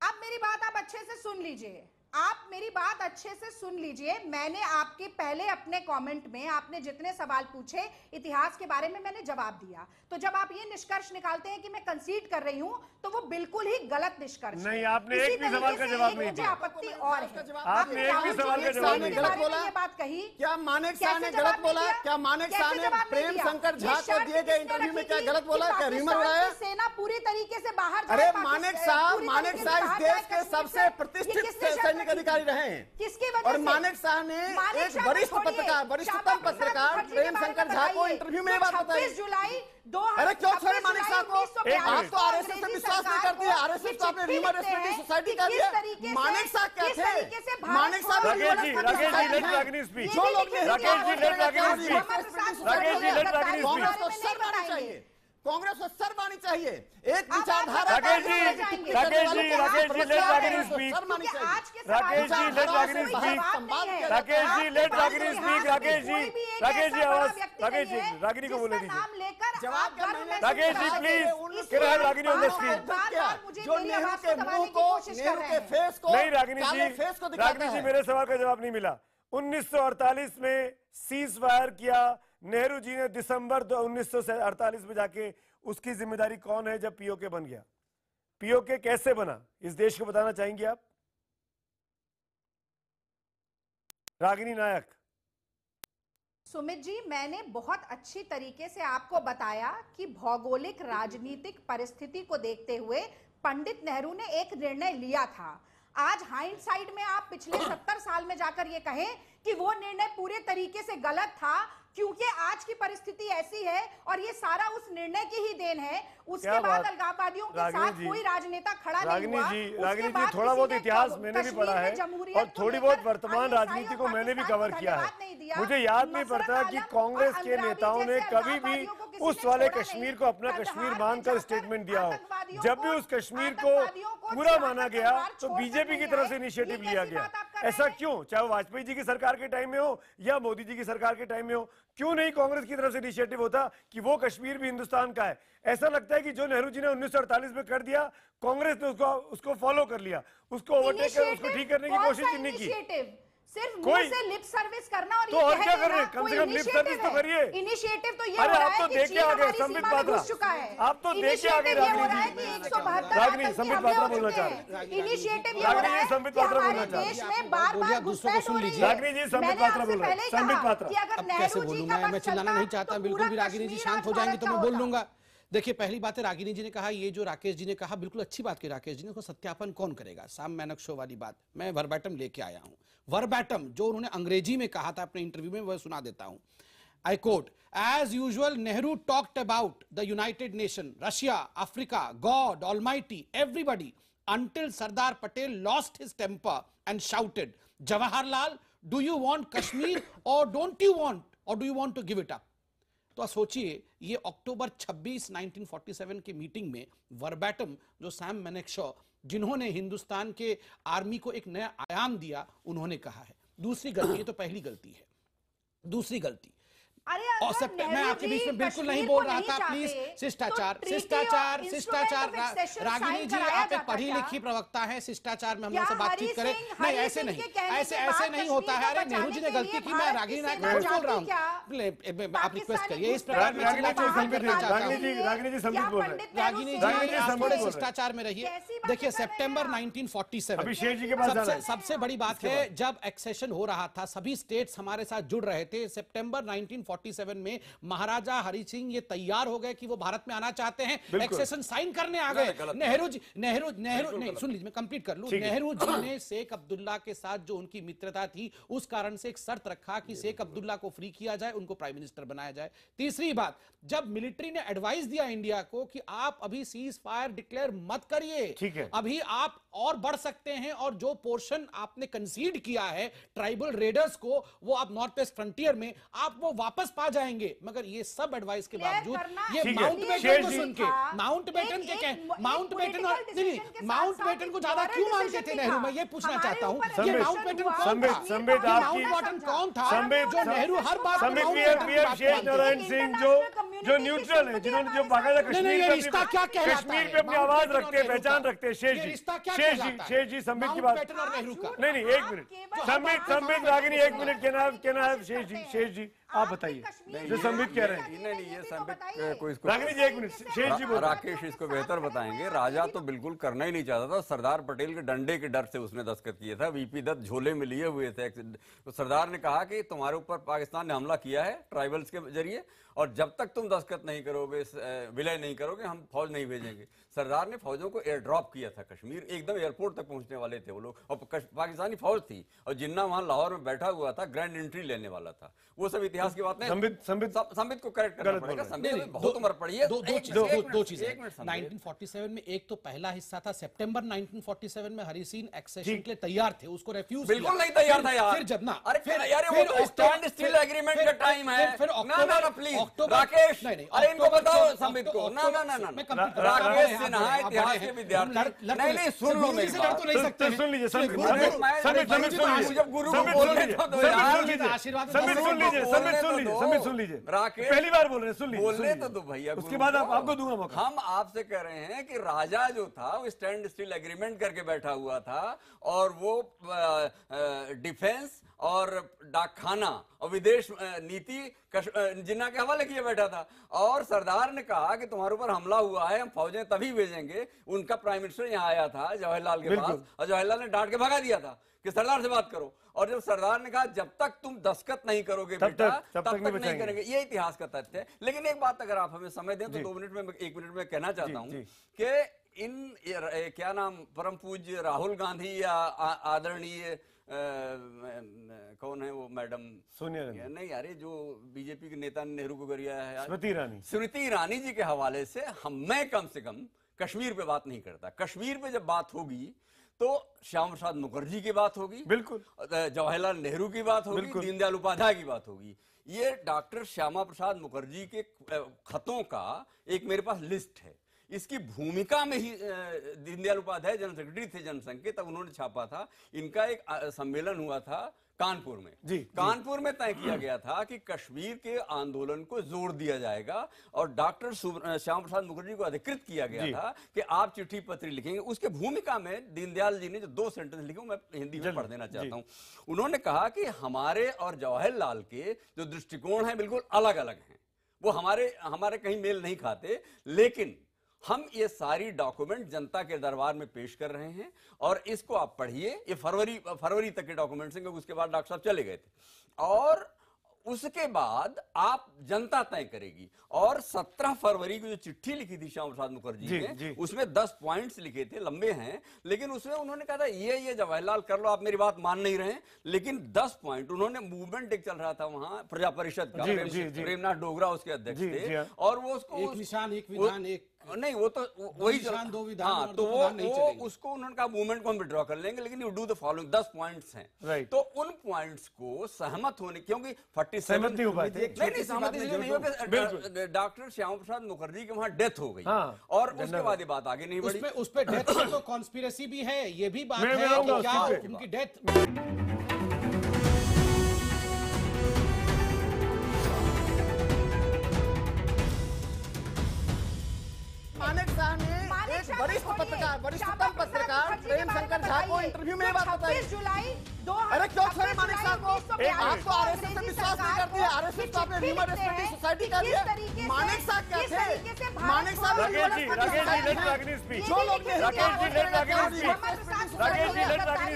अब मेरी बात आप अच्छे से सुन लीजिए, आप मेरी बात अच्छे से सुन लीजिए। मैंने आपके पहले अपने कमेंट में आपने जितने सवाल पूछे इतिहास के बारे में मैंने जवाब दिया। तो जब आप ये निष्कर्ष निकालते हैं कि मैं कंसीड कर रही हूं तो वो बिल्कुल ही गलत निष्कर्ष नहीं। आपने एक भी सवाल का जवाब नहीं दिया। आपत्ति और है, आपने एक भी सवाल का जवाब नहीं दिया। ये बात कही क्या मानेक शाह ने गलत बोला? क्या मानेक शाह ने प्रेम शंकर झा को दिए गए इंटरव्यू में क्या गलत बोला? क्या र्यूमर उड़ाया? सेना पूरी तरीके से बाहर, अरे मानेक शाह इस देश के सबसे प्रतिष्ठित सैनिक अधिकारी रहे हैं। किसकी वजह और मानेक शाह ने एक वरिष्ठतम पत्रकार प्रेम शंकर झा को इंटरव्यू में बात बताई। जुलाई अरे क्यों छोड़े मानेक शाह को? आप तो आरएसएस से विश्वास नहीं करती है। आरएसएस को आपने ह्यूमन रेस्पेक्ट सोसाइटी का दिया। मानेक शाह क्या थे? मानेक शाह जो लोग कांग्रेस को शर्म चाहिए, कांग्रेस को शर्म आनी चाहिए। एक विचारधारा राकेश जी एक राकेश ऐसा जी बड़ा आवाज, व्यक्ति राकेश नहीं है जी, रागिनी को बोलने जिसका दीजिए। नाम लेकर जवाब आप क्या गर्व मैंने- Rakesh ji please, can I have Ragini on the screen? बार-बार मुझे जो मेरी नेहरू आवाज के को दबाने मुंह की को, कोशिश कर नेहरू रहे के हैं। फेस को, नहीं रागिनी काले जी, फेस को दिखाता रागिनी जी है। मेरे सवाल का जवाब नहीं मिला। 1948 में सीज फायर किया नेहरू जी ने, दिसंबर 1948 में जाके उसकी जिम्मेदारी कौन है जब पीओके बन गया? पीओके कैसे बना इस देश को बताना चाहेंगे आप? रागिनी नायक। सुमित जी, मैंने बहुत अच्छी तरीके से आपको बताया कि भौगोलिक राजनीतिक परिस्थिति को देखते हुए पंडित नेहरू ने एक निर्णय लिया था। आज हाइंडसाइड में आप पिछले 70 साल में जाकर ये कहें कि वो निर्णय पूरे तरीके से गलत था, क्योंकि आज की परिस्थिति ऐसी है और ये सारा उस निर्णय की ही देन है। उसके बाद अलगाववादियों के साथ कोई राजनेता खड़ा नहीं हुआ। रागिनी जी, थोड़ा बहुत इतिहास मैंने भी पढ़ा है और थोड़ी बहुत वर्तमान राजनीति को मैंने भी कवर किया है। मुझे याद नहीं पड़ता कि कांग्रेस के नेताओं ने कभी भी उस वाले कश्मीर को अपना कश्मीर मानकर स्टेटमेंट दिया हो। जब भी उस कश्मीर को पूरा माना गया तो बीजेपी की तरफ से इनिशिएटिव लिया गया। ऐसा क्यों? चाहे वो वाजपेयी जी की सरकार के टाइम में हो या मोदी जी की सरकार के टाइम में हो, क्यों नहीं कांग्रेस की तरफ से इनिशिएटिव होता कि वो कश्मीर भी हिंदुस्तान का है? ऐसा लगता है कि जो नेहरू जी ने 1948 में कर दिया, कांग्रेस ने उसको फॉलो कर लिया, उसको ओवरटेक कर, उसको ठीक करने की कोशिश ही नहीं की। सिर्फ मुंह से लिप सर्विस करना और तो और क्या कर रहे हैं? कम से कम लिप सर्विस तो करिए। इनिशिएटिव तो ये अरे हो रहा आप तो है कि देखे आगे संबित पात्रा, आप तो देखे आगे रागिनी जी। रागिनी संबित पात्रा बोलना चाह रहे हैं। इनिशिएटिव रागिनी जी संबित पात्रा बोलना चाह रहे देश में बार-बार दूसरों को सुन लीजिए। रागिनी जी संबित पात्रा बोल रहे हैं। संबित पात्रा। अब कैसे बोलूं मैं चिल्लाना नहीं चाहता बिल्कुल भी। रागिनी जी शांत हो जाएंगे तो मैं बोल लूंगा। देखिए, पहली बात है, रागिनी जी ने कहा, ये जो राकेश जी ने कहा बिल्कुल अच्छी बात की राकेश जी ने, उसको सत्यापन कौन करेगा? साम मैनक शो वाली बात मैं वर्बैटम लेके आया हूं। वर्बैटम जो उन्होंने अंग्रेजी में कहा था अपने इंटरव्यू में, वह सुना देता हूं। I quote, as usual Nehru talked about the United Nation, Russia, Africa, God Almighty, everybody, until Sardar Patel lost his temper and shouted, Jawaharlal, do you want Kashmir or don't you want, or do you want to give it up? तो आप सोचिए, ये अक्टूबर 26, 1947 की meeting में वर्बैटम जो Sam मैनेक्शॉ, जिन्होंने हिंदुस्तान के army को एक नया आयाम दिया, उन्होंने कहा है। दूसरी गलती, ये तो पहली गलती है, दूसरी गलती, और मैं आपके बीच में बिल्कुल नहीं बोल रहा था, प्लीज। शिष्टाचार, शिष्टाचार, शिष्टाचार। रागिनी जी, आप एक पढ़ी लिखी प्रवक्ता है, शिष्टाचार में हम लोग से बातचीत करें। नहीं, ऐसे नहीं, ऐसे नहीं होता है। अरे नेहरू जी ने गलती की, मैं रागिनी नायक बोल रहा हूँ। आप रिक्वेस्ट करिए इस प्रकार में। रागिनी जी संबित बोल रहे हैं। रागिनी जी थोड़े शिष्टाचार में रहिए। देखिए, सितंबर 1947 अभिषेक जी के पास सबसे बड़ी बात है, जब एक्सेशन हो रहा था, सभी स्टेट्स हमारे साथ जुड़ रहे थे। सितंबर 1947 में महाराजा हरि सिंह ये तैयार हो गए कि वो भारत में आना चाहते हैं, एक्सेशन साइन करने आ गए। नेहरू नहीं, सुन लीजिए, मैं कंप्लीट कर लूं। नेहरू जी ने शेख अब्दुल्ला के साथ जो उनकी मित्रता थी, उस कारण से एक शर्त रखा कि शेख अब्दुल्ला को फ्री किया जाए, उनको प्राइम मिनिस्टर बनाया जाए। तीसरी बात, जब मिलिट्री ने एडवाइस दिया इंडिया को कि आप अभी सीज फायर डिक्लेयर मत करिए, अभी आप और बढ़ सकते हैं, और जो पोर्शन आपने कंसीड किया है ट्राइबल रेडर्स को, वो आप नॉर्थ वेस्ट फ्रंटियर में आप वो वापस पा जाएंगे। मगर ये सब एडवाइस के बावजूद, ये माउंटबेटन को सुन के, माउंटबेटन को ज्यादा क्यों मानते थे नेहरू? मैं ये पूछना चाहता हूँ, ये माउंटबेटन कौन था जो नेहरू हर बात शेष नारायण सिंह जो न्यूट्रल है, जिन्होंने जो बाकायदा कश्मीर पे अपनी आवाज रखते हैं, पहचान रखते हैं। शेष जी संबित की बात नहीं, एक मिनट संबित रागिनी, एक मिनट। क्या शेष जी आप बताइए जो संबित कह रहे हैं। नहीं, ये संबित को इसको, रागिनी जी एक मिनट, शेष जी बोल। राकेश इसको बेहतर बताएंगे। राजा तो बिल्कुल करना ही नहीं चाहता था, सरदार पटेल के डंडे के डर से उसने दस्तखत किया था। वीपी दत्त झोले में लिए हुए थे, तो सरदार ने कहा कि तुम्हारे ऊपर पाकिस्तान ने हमला किया है ट्राइबल्स के जरिए, और जब तक तुम दस्तखत नहीं करोगे, विलय नहीं करोगे, हम फौज नहीं भेजेंगे। सरदार ने फौजों को एयर ड्रॉप किया था कश्मीर, एकदम एयरपोर्ट तक पहुंचने वाले थे वो लोग, और पाकिस्तानी फौज थी, और जिन्ना वहां लाहौर में बैठा हुआ था, ग्रैंड एंट्री लेने वाला था। वो सब इतिहास की बात नहीं। संबित को करेक्ट करना पड़ेगा। संबित ने बहुत उम्र पड़ी है। दो चीजें 1947 में, एक तो पहला हिस्सा था सितंबर 1947 में हरि सिंह एक्सेशन के लिए तैयार थे, उसको रिफ्यूज बिल्कुल नहीं तैयार था यार। फिर जब ना, अरे यार वो स्टैंड स्टिल एग्रीमेंट का टाइम है। ना प्लीज राकेश, अरे इनको बताओ संबित को। ना राकेश सिन्हा इतिहास के विद्यार्थी, नहीं सुन लो मेरी बात, सुन लीजिए जब गुरु को बोलने दो यार, सुन लीजिए राकेश पहली बार बोल रहे हैं, सुन लीजिए बोलने तो दो भैया, उसके बाद आपको दूंगा मौका। हम आपसे कह रहे हैं कि राजा जो था वो स्टैंड स्टिल एग्रीमेंट करके बैठा हुआ था और वो डिफेंस और डाकखाना और विदेश नीति जिन्ना के हवाले किए बैठा था, और सरदार ने कहा कि तुम्हारे ऊपर हमला हुआ है, हम फौजें तभी भेजेंगे। उनका प्राइम मिनिस्टर यहाँ आया था जवाहरलाल के पास, और जवाहरलाल ने डांट के भगा दिया था कि सरदार से बात करो, और जब सरदार ने कहा जब तक तुम दस्तखत नहीं करोगे बेटा तब तक नहीं करेंगे। ये इतिहास का तथ्य है। लेकिन एक बात अगर आप हमें समय दें तो 2 मिनट में, 1 मिनट में कहना चाहता हूं कि इन क्या नाम परम पूज्य राहुल गांधी या आदरणीय कौन है वो मैडम सोनिया गांधी, नहीं यार जो बीजेपी के नेता नेहरू को गरिया है, स्मृति ईरानी जी के हवाले से मैं कम से कम कश्मीर पे बात नहीं करता। कश्मीर पे जब बात होगी तो श्यामा प्रसाद मुखर्जी की बात होगी, बिल्कुल, जवाहरलाल नेहरू की बात होगी, दीनदयाल उपाध्याय की बात होगी। ये डॉक्टर श्यामा प्रसाद मुखर्जी के खतों का एक मेरे पास लिस्ट है। इसकी भूमिका में ही दीनदयाल उपाध्याय जनरल सेक्रेटरी थे जनसंघ के, तब उन्होंने छापा था। इनका एक सम्मेलन हुआ था कानपुर में, कानपुर में तय किया गया था कि कश्मीर के आंदोलन को जोर दिया जाएगा, और डॉक्टर श्यामा प्रसाद मुखर्जी को अधिकृत किया गया था कि आप चिट्ठी पत्र लिखेंगे। उसके भूमिका में दीनदयाल जी ने जो 2 सेंटेंस लिखे मैं हिंदी में पढ़ देना चाहता हूं। उन्होंने कहा कि हमारे और जवाहरलाल के जो दृष्टिकोण है बिल्कुल अलग अलग हैं, वो हमारे कहीं मेल नहीं खाते, लेकिन हम ये सारी डॉक्यूमेंट जनता के दरबार में पेश कर रहे हैं और इसको आप पढ़िए। ये फरवरी तक के डॉक्यूमेंट्स हैं, क्योंकि उसके बाद डॉक्टर साहब चले गए थे, और उसके बाद आप जनता तय करेगी। और 17 फरवरी को जो चिट्ठी लिखी थी श्यामा प्रसाद मुखर्जी ने, उसमें 10 पॉइंट्स लिखे थे, लंबे हैं, लेकिन उसमें उन्होंने कहा था ये जवाहरलाल कर लो, आप मेरी बात मान नहीं रहे, लेकिन 10 पॉइंट उन्होंने, मूवमेंट एक चल रहा था वहां प्रजा परिषद का, प्रेमनाथ डोगरा उसके अध्यक्ष थे, और वो उसको एक निशान एक विधान एक नहीं, वो तो वही निशान 2 विधान, हाँ, तो वो उसको उन्होंने कहा मूवमेंट को हम विड्रॉ कर लेंगे, लेकिन you do the following, 10 points हैं। तो उन पॉइंट्स को सहमत होने, क्योंकि 47 नहीं सहमति नहीं होगी, डॉक्टर श्यामा प्रसाद मुखर्जी के वहां डेथ हो गई, और उसके बाद ये बात आगे नहीं बढ़ी। उस पे डेथ में तो कॉन्स्पिरेसी भी है, ये भी बात है कि क्या उनकी डेथ। मानेक शाह ने एक वरिष्ठतम पत्रकार प्रेम शंकर झा को इंटरव्यू में बात बताई। 26 जुलाई अरे क्यों छोड़े मानेक शाह को? आपको आरएसएस से विश्वास नहीं करती है, आरएसएस तो आपने ह्यूमन रेस्पेक्टिव सोसाइटी का दिया। मानेक शाह क्या थे? मानेक शाह जो लोग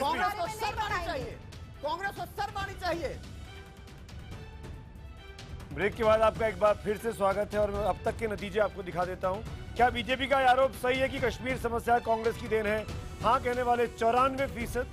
कांग्रेस को शर्मानी चाहिए, कांग्रेस को शर्मानी चाहिए। ब्रेक के बाद आपका एक बार फिर से स्वागत है, और मैं अब तक के नतीजे आपको दिखा देता हूं। क्या बीजेपी का आरोप सही है कि कश्मीर समस्या कांग्रेस की देन है? हाँ कहने वाले 94%,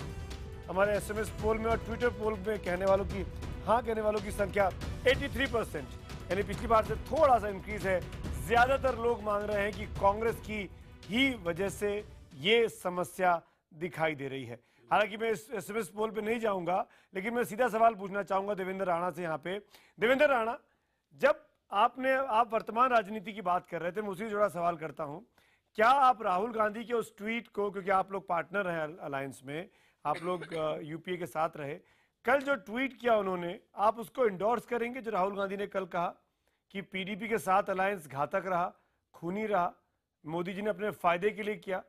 हमारे एसएमएस पोल में और ट्विटर पोल में कहने वालों की हाँ कहने वालों की संख्या 83%, यानी पिछली बार से थोड़ा सा इंक्रीज है। ज्यादातर लोग मांग रहे हैं कि कांग्रेस की ही वजह से ये समस्या दिखाई दे रही है। हालांकि मैं इस एसएमएस पोल पे नहीं जाऊंगा, लेकिन मैं सीधा सवाल पूछना चाहूंगा देवेंद्र राणा से यहाँ पे। देवेंद्र राणा, जब आप वर्तमान राजनीति की बात कर रहे थे, मैं उसी जुड़ा सवाल करता हूं, क्या आप राहुल गांधी के उस ट्वीट को, क्योंकि आप लोग पार्टनर हैं अलायंस में, आप लोग यूपीए के साथ रहे, कल जो ट्वीट किया उन्होंने, आप उसको इंडोर्स करेंगे जो राहुल गांधी ने कल कहा कि पीडीपी के साथ अलायंस घातक रहा, खूनी रहा, मोदी जी ने अपने फायदे के लिए किया?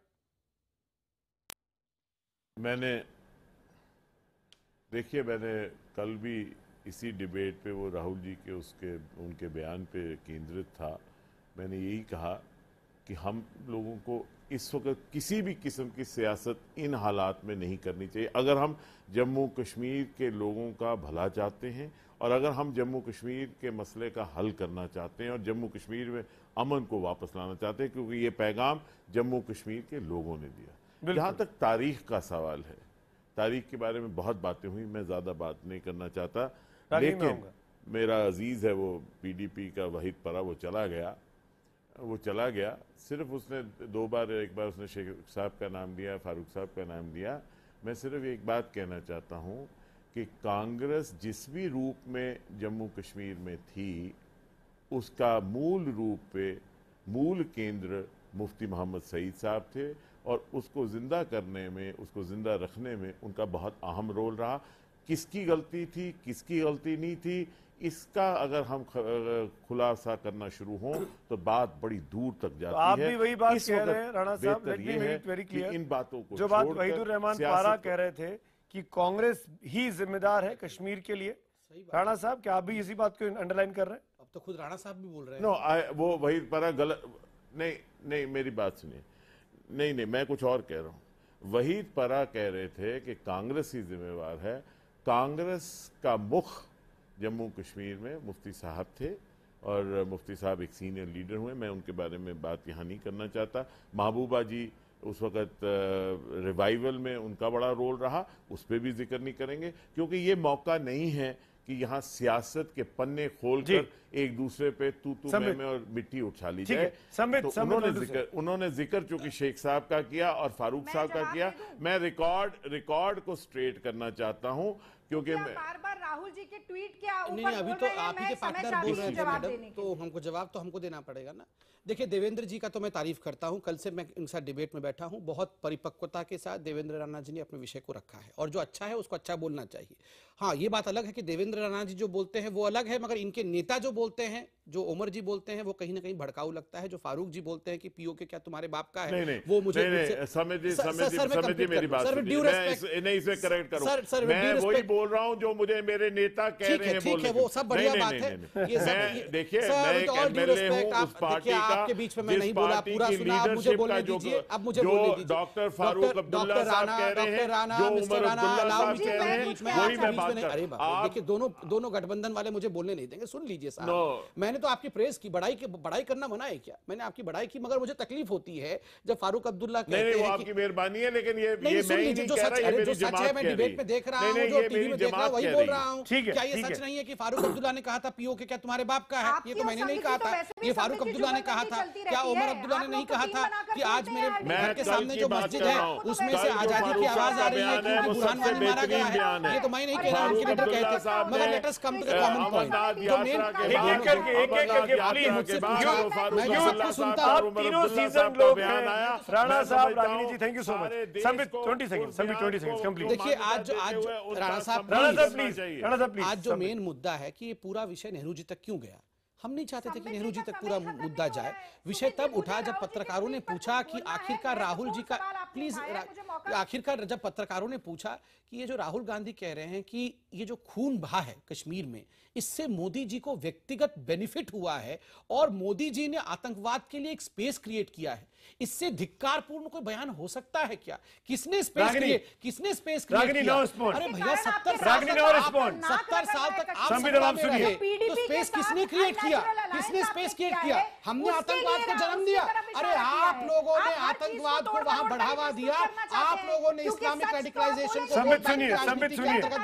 देखिए मैंने कल भी इसी डिबेट पे वो राहुल जी के उनके बयान पे केंद्रित था। मैंने यही कहा कि हम लोगों को इस वक्त किसी भी किस्म की सियासत इन हालात में नहीं करनी चाहिए। अगर हम जम्मू कश्मीर के लोगों का भला चाहते हैं, और अगर हम जम्मू कश्मीर के मसले का हल करना चाहते हैं, और जम्मू कश्मीर में अमन को वापस लाना चाहते हैं, क्योंकि ये पैगाम जम्मू कश्मीर के लोगों ने दिया। जहाँ तक तारीख का सवाल है, तारीख के बारे में बहुत बातें हुई, मैं ज़्यादा बात नहीं करना चाहता, लेकिन मेरा अजीज़ है वो पीडीपी का वहीद परा, वो चला गया। सिर्फ उसने 2 बार, एक बार उसने शेख साहब का नाम दिया, फारूक साहब का नाम दिया। मैं सिर्फ एक बात कहना चाहता हूँ कि कांग्रेस जिस भी रूप में जम्मू कश्मीर में थी, उसका मूल रूप पे मूल केंद्र मुफ्ती मोहम्मद सईद साहब थे, और उसको जिंदा करने में, उसको जिंदा रखने में उनका बहुत अहम रोल रहा। किसकी गलती थी, किसकी गलती नहीं थी, इसका अगर हम खुलासा करना शुरू हों तो बात बड़ी दूर तक जाती है। आप भी वही बात इस कह वक्त रहे हैं राणा साहब, बेहतर ये है कि इन बातों को जो बात छोड़कर वहीदुर रहमान सियासत पारा कह रहे थे कि कांग्रेस ही जिम्मेदार है कश्मीर के लिए, राणा साहब क्या आप भी इसी बात को अंडरलाइन कर रहे हैं? अब तो खुद राणा साहब भी बोल रहे हैं। नो, वो वहीद पारा गलत, नहीं मेरी बात सुनिए, नहीं मैं कुछ और कह रहा हूं। वहीद पारा कह रहे थे कि कांग्रेस ही जिम्मेवार है। कांग्रेस का मुख जम्मू कश्मीर में मुफ्ती साहब थे, और मुफ्ती साहब एक सीनियर लीडर हुए, मैं उनके बारे में बात यहाँ नहीं करना चाहता। महबूबा जी उस वक़्त रिवाइवल में उनका बड़ा रोल रहा, उस पर भी जिक्र नहीं करेंगे, क्योंकि ये मौका नहीं है कि यहाँ सियासत के पन्ने खोलकर एक दूसरे पे तू मैं और मिट्टी उछाली जाए। तो उन्होंने जिक्र चूंकि शेख साहब का किया और फारूक साहब का किया, मैं रिकॉर्ड को स्ट्रेट करना चाहता हूं, क्योंकि बार-बार राहुल जी के ट्वीट क्या ऊपर नहीं, अभी तो आप ही के पार्टनर बोल रहे थे मैडम, तो हमको जवाब तो हमको देना पड़ेगा ना। देखिए, देवेंद्र जी का तो मैं तारीफ करता हूं, कल से मैं इनके साथ डिबेट में बैठा हूं, बहुत परिपक्वता के साथ देवेंद्र राणा जी ने अपने विषय को रखा है, और जो अच्छा है उसको अच्छा बोलना चाहिए। हाँ, ये बात अलग है कि देवेंद्र राणा जी जो बोलते हैं वो अलग है, मगर इनके नेता जो बोलते हैं, जो उमर जी बोलते हैं, वो कहीं ना कहीं भड़काऊ लगता है। जो फारूक जी बोलते हैं कि पीओके क्या तुम्हारे बाप का है, वो मुझे मेरी बात नहीं, इसे करेक्ट करो, मैं वही बोल रहा हूं जो मुझे मेरे नेता कह रहे हैं। ठीक है, वो सब बढ़िया बात है। देखिए, मैं एक एमएलए हूं उस पार्टी का, आपके बीच में मैं नहीं बोला, पूरा सुना, अब मुझे बोलने दीजिए, अब मुझे बोलने दीजिए। डॉक्टर फारूक अब्दुल्ला साहब कह रहे हैं, जो उमर अब्दुल्ला साहब कह रहे हैं, वही मैं बात कर रहा हूं। देखिए, दोनों गठबंधन वाले मुझे बोलने नहीं देंगे, सुन लीजिए साहब। मैंने तो आपकी प्रेस की, बड़ाई करना मना है क्या? मैंने आपकी बड़ाई की, मगर मुझे तकलीफ होती है जब फारूक अब्दुल्ला कहते हैं। वो आपकी मेहरबानी है, लेकिन ये मैं नहीं जो सच है, मैं डिबेट में देख रहा हूं, जो टीवी में देख रहा हूं, वही बोल रहा हूं। क्या ये सच नहीं है कि फारूक अब्दुल्ला ने कहा था पीओके क्या तुम्हारे बाप का है? ये तो मैंने नहीं कहा था, ये फारूक अब्दुल्ला ने कहा था। क्या उमर अब्दुल्ला ने नहीं कहा था कि आज मेरे घर के सामने जो मस्जिद है उसमें से आजादी की आवाज आ रही है क्योंकि बुरहान वानी मारा गया है? ये तो मैं नहीं कह रहा, उनके लीडर कहते हैं, मगर let us come to the common point. तो मेन एक-एक करके मैं सुनता हूं, तीनों सीजन लोग हैं। राणा साहब, Ragini ji, thank you so much. Sambit 20 seconds complete. देखिए, आज राणा साहब प्लीज, आज जो मेन मुद्दा है कि ये पूरा विषय नेहरू जी तक क्यों गया, हम नहीं चाहते थे कि नेहरू जी तक पूरा मुद्दा जाए। विषय तब उठा जब पत्रकारों ने पूछा कि आखिरकार राहुल जी का, प्लीज, आखिरकार जब पत्रकारों ने पूछा कि ये जो राहुल गांधी कह रहे हैं कि ये जो खून बहा है कश्मीर में, इससे मोदी जी को व्यक्तिगत बेनिफिट हुआ है और मोदी जी ने आतंकवाद के लिए एक स्पेस क्रिएट किया है, इससे धिक्कारपूर्ण कोई बयान हो सकता है क्या? किसने स्पेस क्रिएट किया? अरे भैया, 70 साल तक आप सत्ता में रहे, तो स्पेस किसने क्रिएट किया? किसने स्पेस क्रिएट किया? हमने आतंकवाद को जन्म दिया। अरे आप लोगों ने आतंकवाद को वहां बढ़ावा दिया, आप लोगों ने इस्लामिक रेडिकलाइजेशन को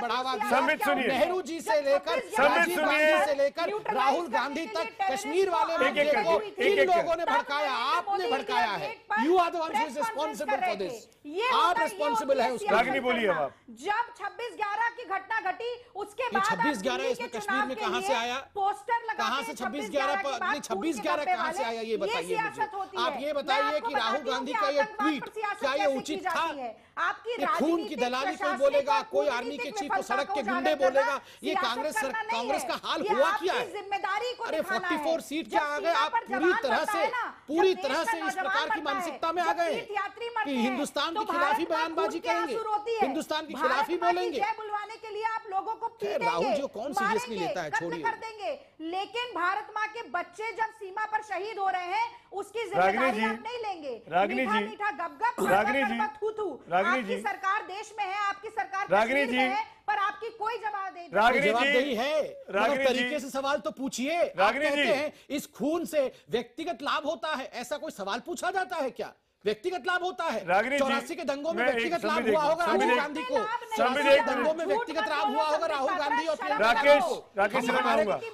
बढ़ावा दिया। नेहरू जी से लेकर राजीव गांधी से लेकर राहुल गांधी तक कश्मीर वाले मुद्दे को किन लोगों ने भड़काया? आपने भड़काया है। You are the one who is responsible for this. आप रिस्पांसिबल है उसका। रागिनी बोलिए आप। जब 26/11 की घटना घटी, उसके बाद 26/11 इसमें कश्मीर में कहां से आया? पोस्टर लगा, कहां से 26/11 कहां से आया? ये बताइए मुझे। आप ये बताइए कि राहुल गांधी का ये ट्वीट क्या ये उचित था? आपकी खून की दलाली कोई बोलेगा, कोई आर्मी के चीफ को सड़क के गुंडे बोलेगा, ये कांग्रेस का हाल हुआ क्या है? अरे 44 सीट क्या आ गए? आप पूरी तरह से इस प्रकार की मानसिकता में आ गए कि हिंदुस्तान के खिलाफ ही बयानबाजी करेंगे, हिंदुस्तान के खिलाफ ही बोलेंगे। बुलवाने के लिए आप लोगों को राहुल जी कौन सीरियसली लेता है? छोड़िए, कर देंगे। लेकिन भारत माँ के बच्चे जब सीमा पर शहीद हो रहे हैं, उसकी जिम्मेदारी आप नहीं लेंगे। मीठा गपगप, आपकी सरकार देश में है, आपकी सरकार रागिनी जी है, पर आपकी कोई जवाबदेही है। तरीके से सवाल तो पूछिए। रागिनी जी, इस खून से व्यक्तिगत लाभ होता है, ऐसा कोई सवाल पूछा जाता है क्या? व्यक्तिगत लाभ होता है? 84 के दंगों में व्यक्तिगत लाभ हुआ होगा राहुल गांधी को, 84 दंगों में व्यक्तिगत लाभ हुआ होगा राहुल गांधी और राकेश,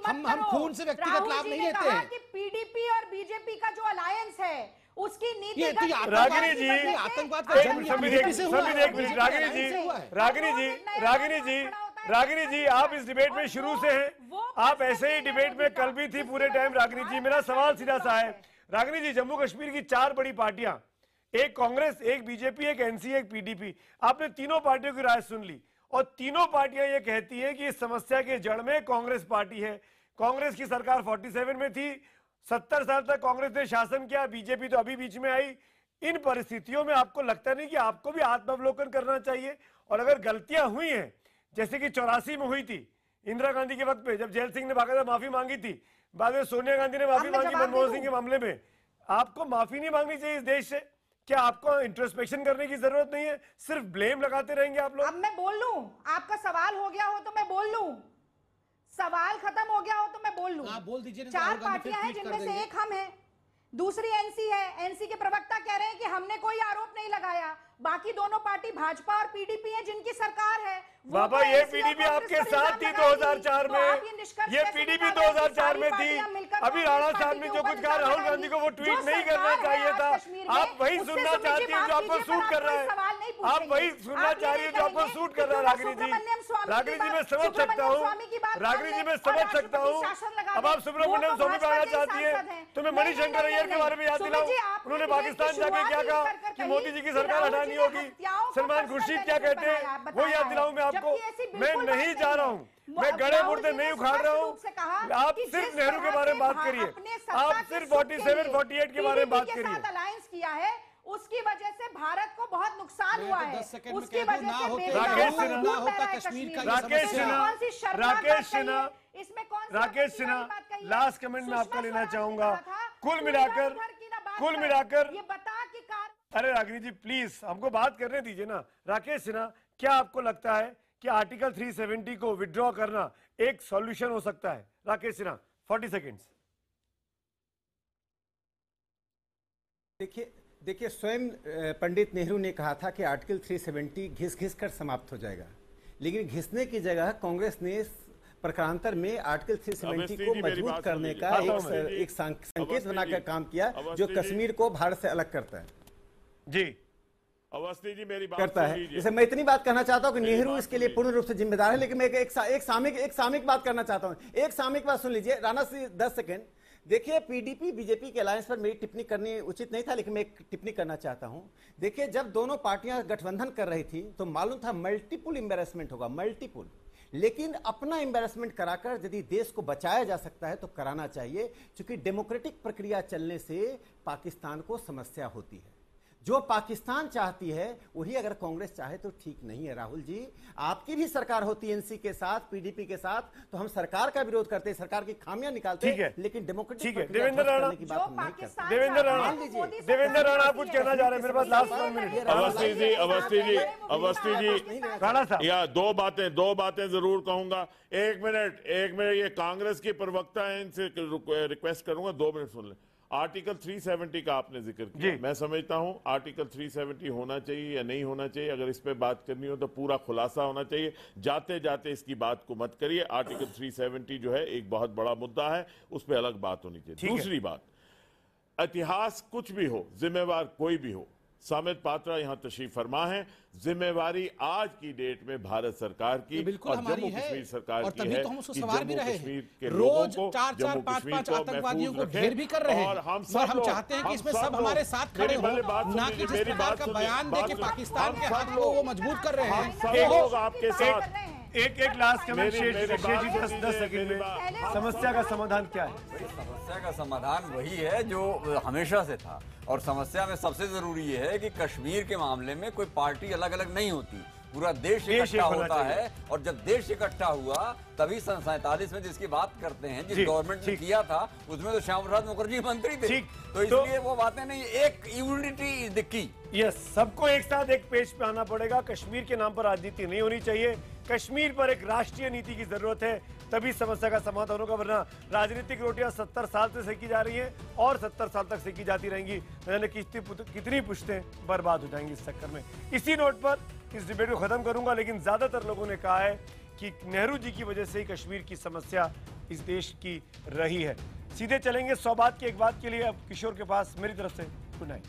हम खून से व्यक्तिगत लाभ नहीं लेते हैं। पीडीपी और बीजेपी का जो अलायंस है, उसकी नीति रागिनी जी, आतंकवाद का जन्म रागिनी जी, आप इस डिबेट में शुरू से हैं, आप ऐसे ही डिबेट में कल भी थी पूरे टाइम। रागिनी जी, मेरा सवाल सीधा सा है, रागिनी जी, जम्मू कश्मीर की 4 बड़ी पार्टियां, एक कांग्रेस, एक बीजेपी, एक एनसी, एक पीडीपी, आपने तीनों पार्टियों की राय सुन ली और तीनों पार्टियां ये कहती हैं कि इस समस्या के जड़ में कांग्रेस पार्टी है। कांग्रेस की सरकार 47 में थी, 70 साल तक कांग्रेस ने शासन किया, बीजेपी तो अभी बीच में आई। इन परिस्थितियों में आपको लगता नहीं कि आपको भी आत्मावलोकन करना चाहिए? और अगर गलतियां हुई हैं, जैसे कि 84 में हुई थी इंदिरा गांधी के वक्त पे, जब जेल सिंह ने बाकायदा माफी मांगी थी, बाद में सोनिया गांधी ने माफी मांगी मनमोहन सिंह के मामले में, आपको माफी नहीं मांगनी चाहिए इस देश से? क्या आपको इंट्रोस्पेक्शन करने की जरूरत नहीं है? सिर्फ ब्लेम लगाते रहेंगे आप लोग? अब मैं बोल लूं, आपका सवाल हो गया हो तो मैं बोल लूं, सवाल खत्म हो गया हो तो मैं बोल लूं। आप बोल दीजिए। 4 पार्टियां हैं जिनमें से एक हम हैं, दूसरी एनसी है। एनसी के प्रवक्ता कह रहे हैं कि हमने कोई आरोप नहीं लगाया। बाकी दोनों पार्टी भाजपा और पीडीपी है जिनकी सरकार है। बाबा ये पीडीपी आपके साथ थी 2004 में, ये पीडीपी 2004 में थी। अभी राणा साहब ने जो कुछ कहा राहुल गांधी को, वो ट्वीट नहीं करना चाहिए था। आप वही सुनना चाहती हैं जो आपको सूट कर रहा है, आप वही सुनना चाह रही है जो आपको सूट कर रहा है। रागिनी जी, रागिनी जी मैं समझ सकता हूँ, रागिनी जी मैं समझ सकता हूँ। अब आप सुब्रमण्यम स्वामी पे आना चाहती है तो मैं मणिशंकर अय्यर के बारे में याद दिलाऊं, उन्होंने पाकिस्तान जाके क्या कहा कि मोदी जी की सरकार हटानी होगी। सलमान खुर्शीद क्या कहते हैं वो याद दिलाऊं मैं आपको। मैं नहीं जा रहा हूँ, मैं गड़े मुर्दे नहीं उखाड़ रहा हूँ। आप सिर्फ नेहरू के बारे में बात करिए, आप सिर्फ 47, 48 के बारे में बात करिए। अलायंस किया है, उसकी वजह से भारत को बहुत नुकसान हुआ है। उसकी वजह से राकेश सिन्हा लास्ट कमेंट में आपका लेना चाहूंगा। कुल मिलाकर ये बता कि अरे रागिनी जी प्लीज हमको बात करने दीजिए ना। राकेश सिन्हा, क्या आपको लगता है कि आर्टिकल 370 को विड्रॉ करना एक सॉल्यूशन हो सकता है? राकेश सिन्हा 40 सेकेंड्स। देखिए स्वयं पंडित नेहरू ने कहा था कि आर्टिकल 370 घिस कर समाप्त हो जाएगा, लेकिन घिसने की जगह कांग्रेस ने प्रकारांतर में आर्टिकल 370 को मजबूत करने का एक संकेत बनाकर काम किया जो कश्मीर को भारत से अलग करता है। जी अवस्थी जी मेरी बात करता है। जैसे मैं इतनी बात कहना चाहता हूं कि नेहरू इसके लिए पूर्ण रूप से जिम्मेदार है, लेकिन मैं एक सामयिक बात करना चाहता हूं। एक सामयिक बात सुन लीजिए राणा सिंह, 10 सेकेंड। देखिए पीडीपी बीजेपी के अलायंस पर मेरी टिप्पणी करनी उचित नहीं था, लेकिन मैं एक टिप्पणी करना चाहता हूं। देखिए जब दोनों पार्टियां गठबंधन कर रही थी तो मालूम था मल्टीपुल एम्बेरसमेंट होगा, मल्टीपुल, लेकिन अपना एम्बेरसमेंट कराकर यदि देश को बचाया जा सकता है तो कराना चाहिए, क्योंकि डेमोक्रेटिक प्रक्रिया चलने से पाकिस्तान को समस्या होती है। जो पाकिस्तान चाहती है वही अगर कांग्रेस चाहे तो ठीक नहीं है। राहुल जी, आपकी भी सरकार होती एनसी के साथ, पीडीपी के साथ, तो हम सरकार का विरोध करते, सरकार की खामियां निकालते हैं, लेकिन डेमोक्रेटिक देवेंद्र राणा की बात नहीं करते। देवेंद्र राणा आप कुछ कहना चाह रहे हैं? मेरे पास लास्ट 1 मिनट। अवस्थी जी राणा साहब, या दो बातें जरूर कहूंगा। एक मिनट, ये कांग्रेस की प्रवक्ता है, इनसे रिक्वेस्ट करूंगा 2 मिनट सुन लें। आर्टिकल 370 का आपने जिक्र किया, मैं समझता हूं आर्टिकल 370 होना चाहिए या नहीं होना चाहिए। अगर इस पे बात करनी हो तो पूरा खुलासा होना चाहिए, जाते जाते इसकी बात को मत करिए। आर्टिकल 370 जो है एक बहुत बड़ा मुद्दा है, उस पर अलग बात होनी चाहिए। दूसरी बात, इतिहास कुछ भी हो, जिम्मेवार कोई भी हो, सामित पात्रा यहां तशरीफ फरमा है, जिम्मेवारी आज की डेट में भारत सरकार की और जम्मू कश्मीर सरकार की है कि जम्मू कश्मीर के लोगों को, जम्मू कश्मीर को आतंकवादियों को घेर भी कर रहे हैं, और हम चाहते हैं कि इसमें सब हमारे साथ खड़े हो, ना कि जिस प्रकार का बयान दे कि पाकिस्तान के हाथ को वो मजबूत कर रहे हैं। सब लोग आपके साथ। एक लास्ट कमेंट शेष जी 10 सेकंड में। समस्या का समाधान क्या है? समस्या का समाधान वही है जो हमेशा से था, और समस्या में सबसे जरूरी ये है कि कश्मीर के मामले में कोई पार्टी अलग अलग नहीं होती, पूरा देश इकट्ठा होता है। और जब देश इकट्ठा हुआ तभी सन 47 में जिसकी बात करते हैं, जिस गवर्नमेंट ने किया था, उसमें तो श्याम प्रसाद मुखर्जी मंत्री थे, तो इसलिए वो बातें नहीं, एक यूनिटी दिखी। यस, सबको एक साथ एक पेज पे आना पड़ेगा। कश्मीर के नाम पर राजनीति नहीं होनी चाहिए, कश्मीर पर एक राष्ट्रीय नीति की जरूरत है, तभी समस्या का समाधान होगा। वरना राजनीतिक रोटियां 70 साल से सेकी जा रही हैं और 70 साल तक सेकी जाती रहेंगी। मैंने कितनी पुश्तें बर्बाद हो जाएंगी इस चक्कर में। इसी नोट पर इस डिबेट को खत्म करूंगा, लेकिन ज्यादातर लोगों ने कहा है कि नेहरू जी की वजह से ही कश्मीर की समस्या इस देश की रही है। सीधे चलेंगे 100 बात की एक बात के लिए अब किशोर के पास। मेरी तरफ से गुड नाइट।